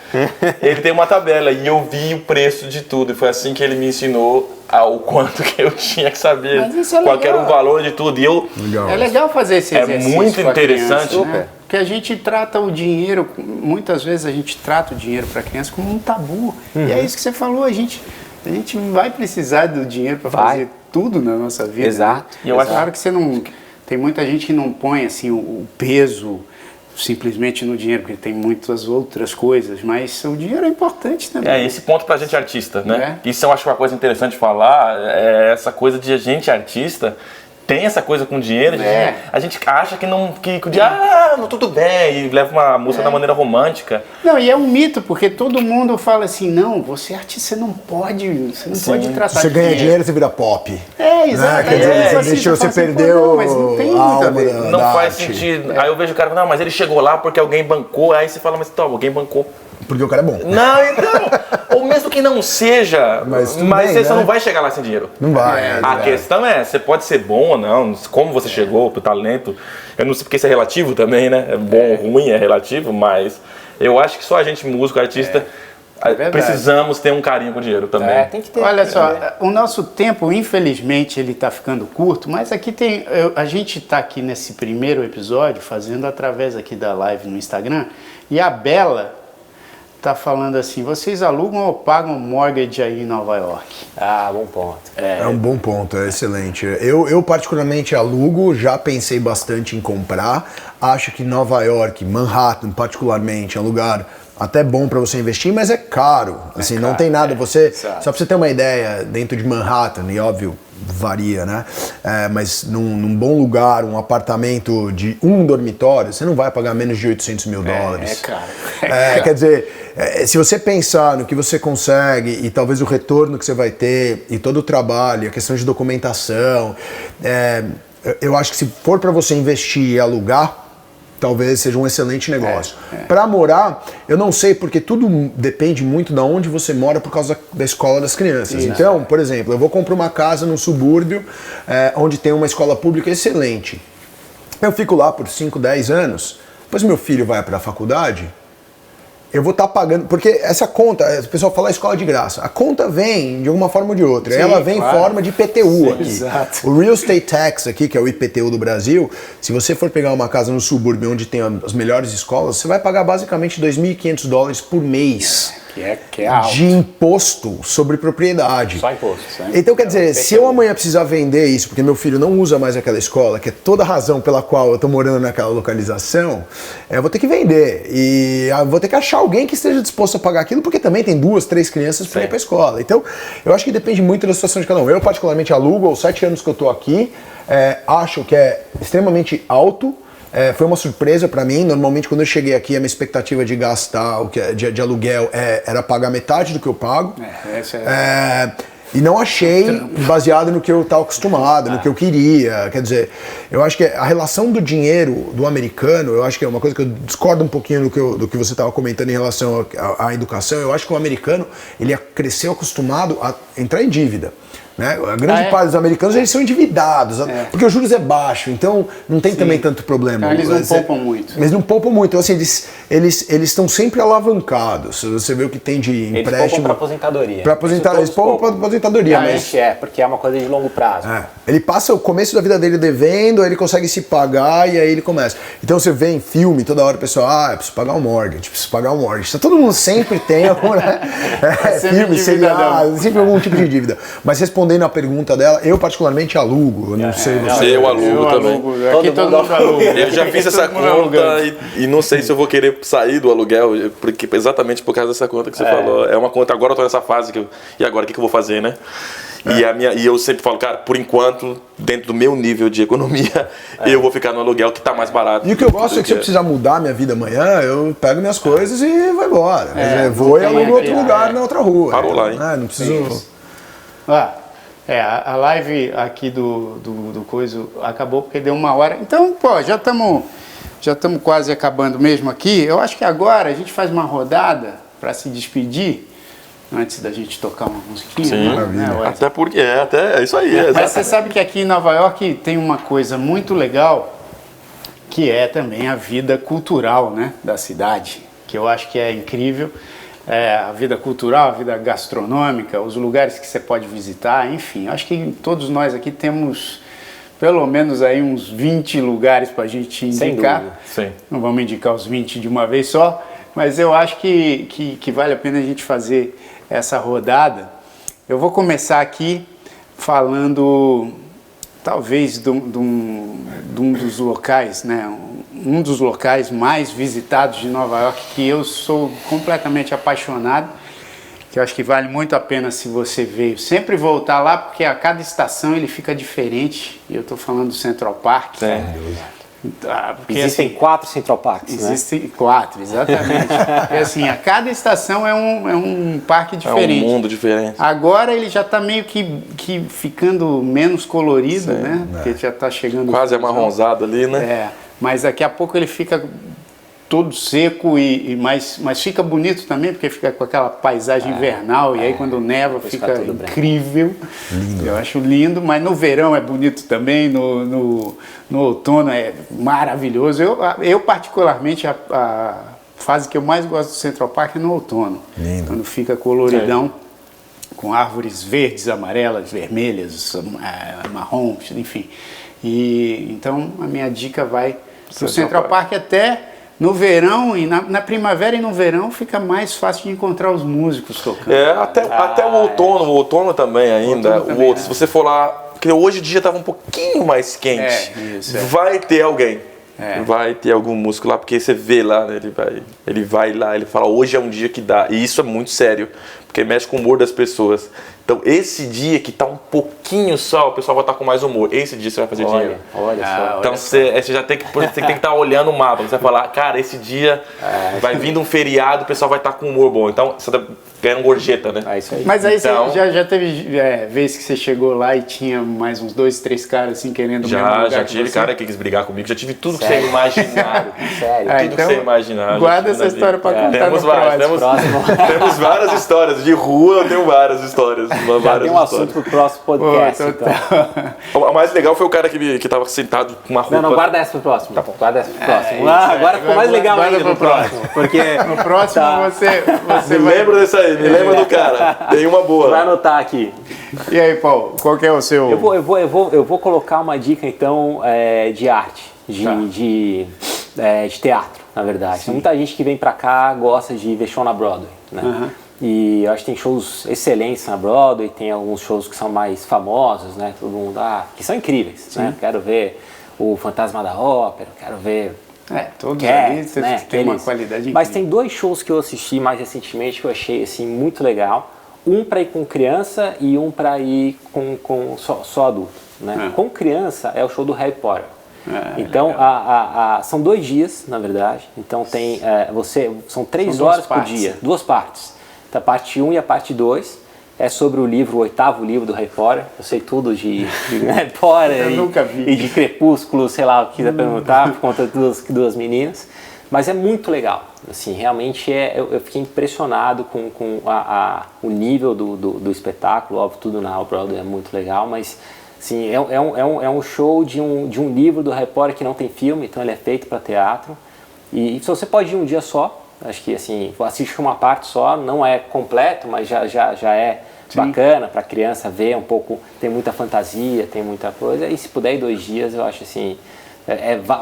[SPEAKER 3] ele tem uma tabela e eu vi o preço de tudo. E foi assim que ele me ensinou o quanto que eu tinha que saber, qual era o valor de tudo. E
[SPEAKER 1] é legal fazer esse exercício.
[SPEAKER 3] É muito interessante.
[SPEAKER 1] Criança, né? porque a gente trata o dinheiro, muitas vezes a gente trata o dinheiro para criança como um tabu. E é isso que você falou, a gente vai precisar do dinheiro para fazer tudo na nossa vida.
[SPEAKER 2] Exato.
[SPEAKER 1] E eu acho claro que você não... Tem muita gente que não põe assim o peso simplesmente no dinheiro, porque tem muitas outras coisas, mas o dinheiro é importante também.
[SPEAKER 3] Esse ponto pra gente artista, né? Isso eu acho uma coisa interessante de falar, essa coisa de a gente artista tem essa coisa com dinheiro, a gente acha que o dinheiro, não, tudo bem, e leva uma música da maneira romântica.
[SPEAKER 1] Não, e é um mito, porque todo mundo fala assim, não, você é artista, você não pode tratar
[SPEAKER 4] você ganha dinheiro, você vira pop.
[SPEAKER 1] Exato.
[SPEAKER 4] Quer dizer, você perdeu
[SPEAKER 1] mas não tem
[SPEAKER 4] a
[SPEAKER 1] muito a
[SPEAKER 4] alma
[SPEAKER 1] ver.
[SPEAKER 3] Não
[SPEAKER 4] da
[SPEAKER 3] faz
[SPEAKER 4] arte.
[SPEAKER 3] sentido. Aí eu vejo o cara, não, mas ele chegou lá porque alguém bancou, aí você fala, mas toma, alguém bancou.
[SPEAKER 4] Porque o cara é bom.
[SPEAKER 3] Não, então, ou mesmo que não seja,
[SPEAKER 4] Mas
[SPEAKER 3] você não vai chegar lá sem dinheiro.
[SPEAKER 4] Não vai.
[SPEAKER 3] A questão é, você pode ser bom ou não, como você chegou, pro talento, eu não sei porque isso é relativo também, né? É bom ou ruim, é relativo, mas eu acho que só a gente, músico, artista, precisamos ter um carinho com o dinheiro também.
[SPEAKER 2] Tem que ter.
[SPEAKER 1] Olha só, o nosso tempo, infelizmente, ele está ficando curto, mas aqui a gente está aqui nesse primeiro episódio, fazendo através aqui da live no Instagram, e a Bela tá falando assim, vocês alugam ou pagam mortgage aí em Nova York?
[SPEAKER 2] Bom ponto.
[SPEAKER 4] É um bom ponto, é excelente. Eu particularmente alugo, já pensei bastante em comprar. Acho que Nova York, Manhattan particularmente, é um lugar até bom para você investir, mas é caro. Assim, não tem nada. Só para você ter uma ideia, dentro de Manhattan, e óbvio, varia, né? Mas num bom lugar, um apartamento de um dormitório, você não vai pagar menos de $800 mil. Quer dizer, se você pensar no que você consegue e talvez o retorno que você vai ter e todo o trabalho, a questão de documentação, eu acho que se for para você investir e alugar, talvez seja um excelente negócio. Para morar, eu não sei, porque tudo depende muito de onde você mora por causa da escola das crianças. Isso. Então, por exemplo, eu vou comprar uma casa num subúrbio onde tem uma escola pública excelente. Eu fico lá por 5, 10 anos, depois meu filho vai para a faculdade, eu vou estar pagando, porque essa conta, o pessoal fala escola de graça, a conta vem de alguma forma ou de outra, ela vem em forma de IPTU aqui.
[SPEAKER 1] Exato.
[SPEAKER 4] O Real Estate Tax aqui, que é o IPTU do Brasil, se você for pegar uma casa no subúrbio onde tem as melhores escolas, você vai pagar basicamente $2.500 por mês.
[SPEAKER 1] Que é alto.
[SPEAKER 4] De imposto sobre propriedade.
[SPEAKER 2] Só imposto.
[SPEAKER 4] Então, quer dizer, se eu amanhã precisar vender isso, porque meu filho não usa mais aquela escola, que é toda a razão pela qual eu estou morando naquela localização, eu vou ter que vender. E eu vou ter que achar alguém que esteja disposto a pagar aquilo, porque também tem 2, 3 crianças para ir para a escola. Então, eu acho que depende muito da situação de cada um. Eu, particularmente, alugo aos 7 anos que eu estou aqui, acho que é extremamente alto. Foi uma surpresa para mim. Normalmente, quando eu cheguei aqui, a minha expectativa de gastar de aluguel era pagar metade do que eu pago. E não achei baseado no que eu estava acostumado, no que eu queria. Quer dizer, eu acho que a relação do dinheiro do americano, eu acho que é uma coisa que eu discordo um pouquinho do que você estava comentando em relação à educação. Eu acho que o americano, ele cresceu acostumado a entrar em dívida. Né? A grande parte dos americanos, eles são endividados, porque os juros é baixo, então não tem também tanto problema.
[SPEAKER 1] Eles não poupam muito.
[SPEAKER 4] Eles não poupam muito, então assim, eles estão sempre alavancados. Você vê o que tem de empréstimo.
[SPEAKER 2] Eles poupam para aposentadoria.
[SPEAKER 4] Eles poupam para aposentadoria.
[SPEAKER 2] Porque é uma coisa de longo prazo.
[SPEAKER 4] Ele passa o começo da vida dele devendo, aí ele consegue se pagar e aí ele começa. Então você vê em filme, toda hora o pessoal, eu preciso pagar um mortgage, Então, todo mundo sempre tem algum, né? Filme, seriado, sempre algum tipo de dívida. Mas respondendo a pergunta dela, eu particularmente alugo, eu não sei você.
[SPEAKER 3] Eu alugo também.
[SPEAKER 1] Aqui todo mundo aluga.
[SPEAKER 3] Eu já fiz essa conta e não sei se eu vou querer sair do aluguel, porque exatamente por causa dessa conta que você falou. É uma conta, agora eu tô nessa fase e agora o que eu vou fazer, né? E eu sempre falo, cara, por enquanto, dentro do meu nível de economia, eu vou ficar no aluguel que tá mais barato.
[SPEAKER 4] E o que eu gosto é que se eu precisar mudar minha vida amanhã, eu pego minhas coisas e vou embora. Vou e alugo outro lugar na outra rua.
[SPEAKER 3] Parou lá, hein?
[SPEAKER 4] Não preciso...
[SPEAKER 1] A live aqui do Coiso acabou porque deu 1 hora. Então, já estamos quase acabando mesmo aqui. Eu acho que agora a gente faz uma rodada para se despedir, antes da gente tocar uma musiquinha.
[SPEAKER 3] Sim,
[SPEAKER 1] né?
[SPEAKER 3] até porque é isso aí.
[SPEAKER 1] Mas você sabe que aqui em Nova York tem uma coisa muito legal, que é também a vida cultural, né, da cidade, que eu acho que é incrível. A vida cultural, a vida gastronômica, os lugares que você pode visitar, enfim. Acho que todos nós aqui temos pelo menos aí uns 20 lugares para a gente indicar.
[SPEAKER 3] Sim.
[SPEAKER 1] Não vamos indicar os 20 de uma vez só, mas eu acho que vale a pena a gente fazer essa rodada. Eu vou começar aqui falando, talvez, de um dos locais, né? Um dos locais mais visitados de Nova York, que eu sou completamente apaixonado, que eu acho que vale muito a pena, se você veio, sempre voltar lá, porque a cada estação ele fica diferente. E eu estou falando do Central Park.
[SPEAKER 2] Porque, existem assim, 4 Central Parks,
[SPEAKER 1] existem, né? 4, exatamente. Porque assim, a cada estação é um parque diferente.
[SPEAKER 3] É um mundo diferente.
[SPEAKER 1] Agora ele já está meio que ficando menos colorido, né? Porque já está chegando...
[SPEAKER 3] Quase amarronzado ali, né?
[SPEAKER 1] Mas daqui a pouco ele fica todo seco, mas fica bonito também, porque fica com aquela paisagem invernal, e aí quando neva fica incrível. Lindo. Eu acho lindo, mas no verão é bonito também, no outono é maravilhoso. Eu particularmente, a fase que eu mais gosto do Central Park é no outono. Lindo. Quando fica coloridão, com árvores verdes, amarelas, vermelhas, marrons, enfim. E então a minha dica vai para o Central Park até no verão, e na primavera e no verão fica mais fácil de encontrar os músicos tocando.
[SPEAKER 3] Até o outono também ainda. Se você for lá, porque hoje em dia estava um pouquinho mais quente, vai ter alguém. Vai ter algum músico lá, porque você vê lá, né, ele vai lá, ele fala, hoje é um dia que dá. E isso é muito sério, porque mexe com o humor das pessoas. Então, esse dia que tá um pouquinho só, o pessoal vai estar com mais humor. Esse dia você vai fazer dinheiro.
[SPEAKER 2] Olha só.
[SPEAKER 3] Então, você já tem que estar olhando o mapa. Você vai falar, cara, esse dia vai vindo um feriado, o pessoal vai estar com humor bom. Então, você tá ganhando gorjeta, né?
[SPEAKER 2] É isso aí.
[SPEAKER 1] Mas aí então, você já teve vez que você chegou lá e tinha mais uns 2, 3 caras assim querendo o mesmo lugar.
[SPEAKER 3] Já tive cara que quis brigar comigo. Já tive tudo que você imaginar.
[SPEAKER 2] Sério?
[SPEAKER 3] Tudo que você imaginar.
[SPEAKER 1] Guarda essa história pra contar no próximo.
[SPEAKER 3] Temos várias histórias. De rua eu tenho várias histórias.
[SPEAKER 2] Já tem um assunto pro próximo podcast, então.
[SPEAKER 3] O mais legal foi o cara que tava sentado com uma roupa...
[SPEAKER 2] Não, guarda essa pro próximo. Tá bom. Guarda essa pro próximo. Agora ficou mais legal ainda pro próximo. Porque
[SPEAKER 1] no próximo você
[SPEAKER 3] me lembra dessa aí, me lembra do cara. Tem uma boa.
[SPEAKER 2] Vai anotar aqui.
[SPEAKER 1] E aí, Paulo, qual que é o seu...
[SPEAKER 2] Eu vou colocar uma dica, então, de arte, de teatro, na verdade. Tem muita gente que vem pra cá gosta de ver show na Broadway, né? E eu acho que tem shows excelentes na Broadway, tem alguns shows que são mais famosos, né? Todo mundo, que são incríveis, né? Quero ver o Fantasma da Ópera, quero ver...
[SPEAKER 1] todos
[SPEAKER 2] Cats,
[SPEAKER 1] ali tem uma qualidade incrível.
[SPEAKER 2] Mas tem 2 shows que eu assisti mais recentemente que eu achei assim, muito legal. Um para ir com criança e um para ir com só adulto, né? Com criança é o show do Harry Potter. Então, são 2 dias, na verdade. Então, tem, são 3 horas por dia, 2 partes. Então, a parte 1 e a parte 2 é sobre o 8º livro do Harry Potter. Eu sei tudo de Harry Potter e de Crepúsculo, sei lá o que quiser perguntar, por conta das 2 meninas. Mas é muito legal. Assim, realmente eu fiquei impressionado com o nível do espetáculo. Óbvio, tudo na Broadway é muito legal, mas assim, é um show de um livro do Harry Potter que não tem filme, então ele é feito para teatro. E se você pode ir um dia só, acho que assim, assiste uma parte só, não é completo, mas já é bacana para a criança ver um pouco, tem muita fantasia, tem muita coisa. E se puder ir 2 dias, eu acho assim,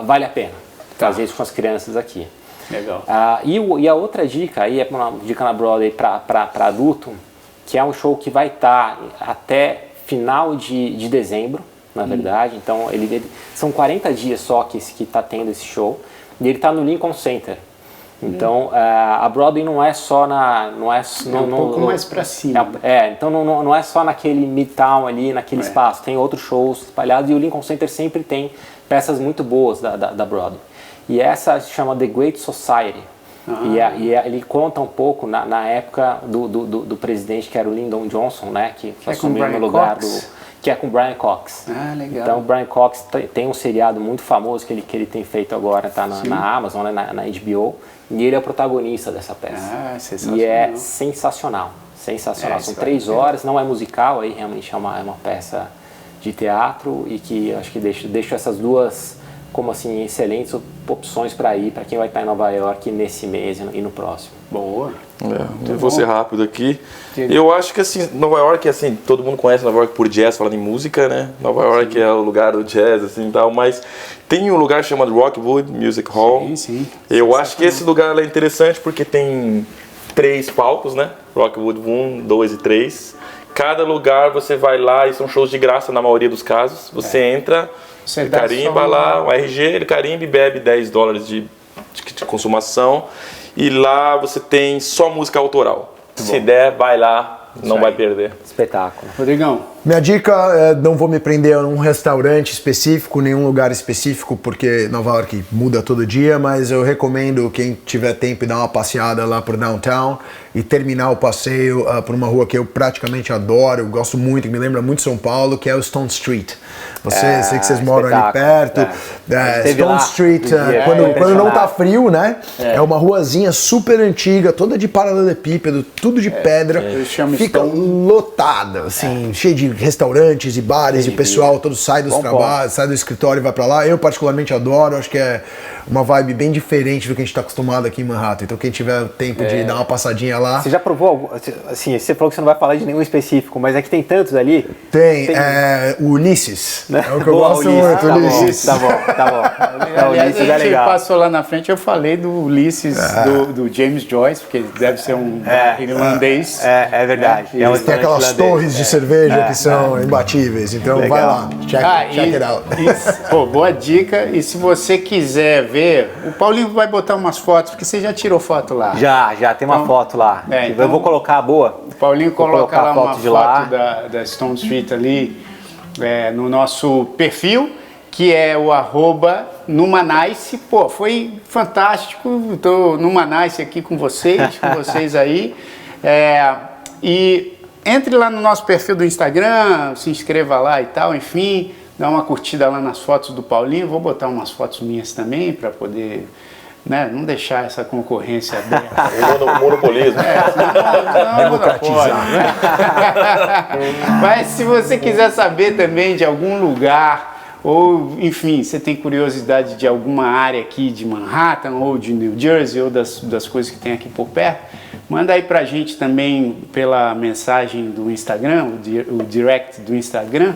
[SPEAKER 2] vale a pena fazer isso com as crianças aqui.
[SPEAKER 1] Legal.
[SPEAKER 2] E a outra dica aí é uma dica na Broadway para adulto, que é um show que vai estar até final de dezembro, na verdade. Então são 40 dias só que está tendo esse show, e ele está no Lincoln Center. Então a Broadway não é só um pouco
[SPEAKER 1] mais para cima.
[SPEAKER 2] Então não é só naquele Midtown ali, naquele espaço. Tem outros shows espalhados, e o Lincoln Center sempre tem peças muito boas da Broadway. E essa se chama The Great Society. Ele conta um pouco na época do presidente, que era o Lyndon Johnson, né, que assumiu no lugar que é com o Brian Cox.
[SPEAKER 1] Legal.
[SPEAKER 2] Então o Brian Cox tem um seriado muito famoso que ele tem feito agora, tá na Amazon, né, na HBO, e ele é o protagonista dessa peça.
[SPEAKER 1] Sensacional.
[SPEAKER 2] E é sensacional. São 3 horas, não é musical, aí realmente é uma peça de teatro, e que acho que deixo essas 2 como assim excelentes opções para ir, para quem vai estar em Nova York nesse mês e no próximo.
[SPEAKER 1] Boa.
[SPEAKER 3] Eu vou ser rápido aqui. Eu acho que assim, Nova York, assim, todo mundo conhece Nova York por jazz, falando em música, né? Nova York é o lugar do jazz, assim, tal, mas tem um lugar chamado Rockwood Music Hall.
[SPEAKER 1] Sim.
[SPEAKER 3] Eu acho que esse lugar é interessante porque tem 3 palcos, né? Rockwood 1, 2 e 3. Cada lugar você vai lá e são shows de graça na maioria dos casos. Você entra,
[SPEAKER 1] Você
[SPEAKER 3] ele
[SPEAKER 1] dá
[SPEAKER 3] carimba
[SPEAKER 1] só
[SPEAKER 3] lá, o RG, ele carimba e bebe $10 de consumação. E lá você tem só música autoral. Se der, vai lá, não vai perder.
[SPEAKER 2] Espetáculo.
[SPEAKER 1] Rodrigão.
[SPEAKER 4] Minha dica é, não vou me prender a um restaurante específico, nenhum lugar específico, porque Nova York muda todo dia, mas eu recomendo quem tiver tempo dar uma passeada lá por downtown e terminar o passeio por uma rua que eu praticamente adoro, eu gosto muito, que me lembra muito São Paulo, que é o Stone Street. Sei que vocês moram ali perto. Stone Street, quando não tá frio, né? É uma ruazinha super antiga, toda de paralelepípedo, tudo de pedra. Fica lotada, assim, cheio de restaurantes e bares, e o pessoal todo sai dos trabalhos, sai do escritório e vai pra lá. Eu particularmente adoro, acho que é uma vibe bem diferente do que a gente tá acostumado aqui em Manhattan. Então quem tiver tempo de dar uma passadinha lá...
[SPEAKER 2] Você já provou algum? Assim, você falou que você não vai falar de nenhum específico, mas é que tem tantos ali.
[SPEAKER 4] Tem. O Ulisses. É o que eu gosto muito, Ulisses.
[SPEAKER 2] Tá bom.
[SPEAKER 1] Aliás, a gente passou lá na frente, eu falei do Ulisses, do James Joyce, porque deve ser um irlandês.
[SPEAKER 2] É verdade.
[SPEAKER 4] Tem aquelas torres de cerveja que são imbatíveis, então vai lá, check it out.
[SPEAKER 1] Boa dica, e se você quiser ver, o Paulinho vai botar umas fotos, porque você já tirou foto lá.
[SPEAKER 2] Já tem uma foto lá,
[SPEAKER 1] então,
[SPEAKER 2] eu vou colocar a boa.
[SPEAKER 1] O Paulinho coloca lá uma foto da Stone Street ali, no nosso perfil, que é o @numanice. Pô, foi fantástico, tô numanice aqui com vocês aí. E entre lá no nosso perfil do Instagram, se inscreva lá e tal, enfim, dá uma curtida lá nas fotos do Paulinho. Vou botar umas fotos minhas também para poder, né, não deixar essa concorrência aberta.
[SPEAKER 3] O monopolismo.
[SPEAKER 4] Democratizar.
[SPEAKER 1] Mas se você quiser saber também de algum lugar, ou enfim, você tem curiosidade de alguma área aqui de Manhattan, ou de New Jersey, ou das coisas que tem aqui por perto, manda aí pra gente também pela mensagem do Instagram, o direct do Instagram,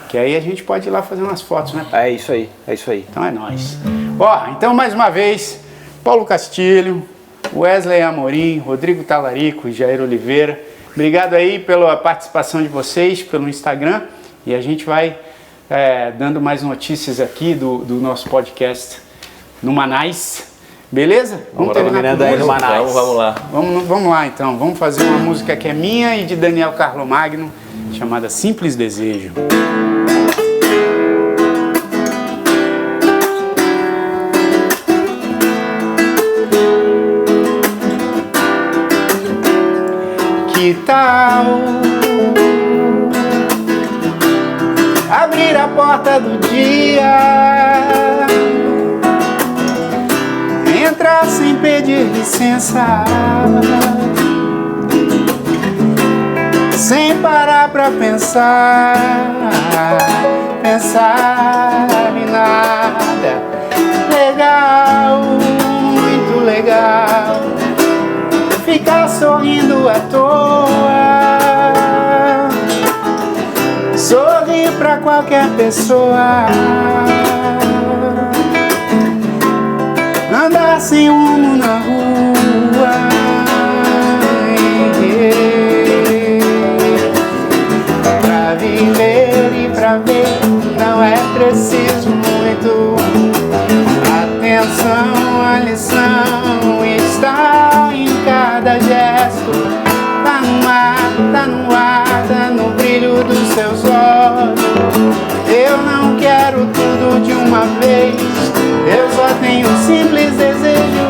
[SPEAKER 1] que aí a gente pode ir lá fazer umas fotos, né?
[SPEAKER 2] É isso aí.
[SPEAKER 1] Então é nóis. Então mais uma vez, Paulo Castilho, Wesley Amorim, Rodrigo Talarico e Jair Oliveira, obrigado aí pela participação de vocês pelo Instagram, e a gente vai dando mais notícias aqui do nosso podcast Numanice. Beleza? Vamos terminar com música?
[SPEAKER 3] Vamos lá.
[SPEAKER 1] Vamos lá então, vamos fazer uma música que é minha e de Daniel Carlomagno, chamada Simples Desejo. Que tal abrir a porta do dia, entrar sem pedir licença, sem parar pra pensar em nada. Legal, muito legal, ficar sorrindo à toa, sorrir pra qualquer pessoa, andar sem rumo na rua, pra viver e pra ver não é preciso muito. Atenção, a lição está em cada gesto, tá no ar, tá no brilho dos seus olhos. Eu não quero tudo de uma vez, eu só tenho um simples desejo.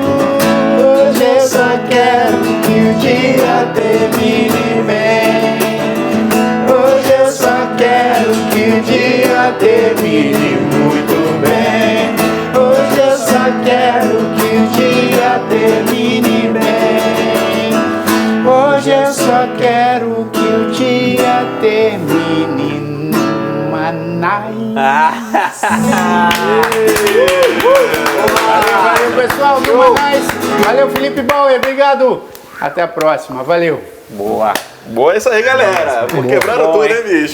[SPEAKER 1] Hoje eu só quero que o dia termine bem. Hoje eu só quero que o dia termine muito bem. Hoje eu só quero que o dia termine bem. Hoje eu só quero que o dia termine numa nice. Valeu, Felipe Bauer, obrigado. Até a próxima, valeu.
[SPEAKER 2] Boa.
[SPEAKER 3] Boa isso aí, galera. Quebraram tudo, hein, bicho?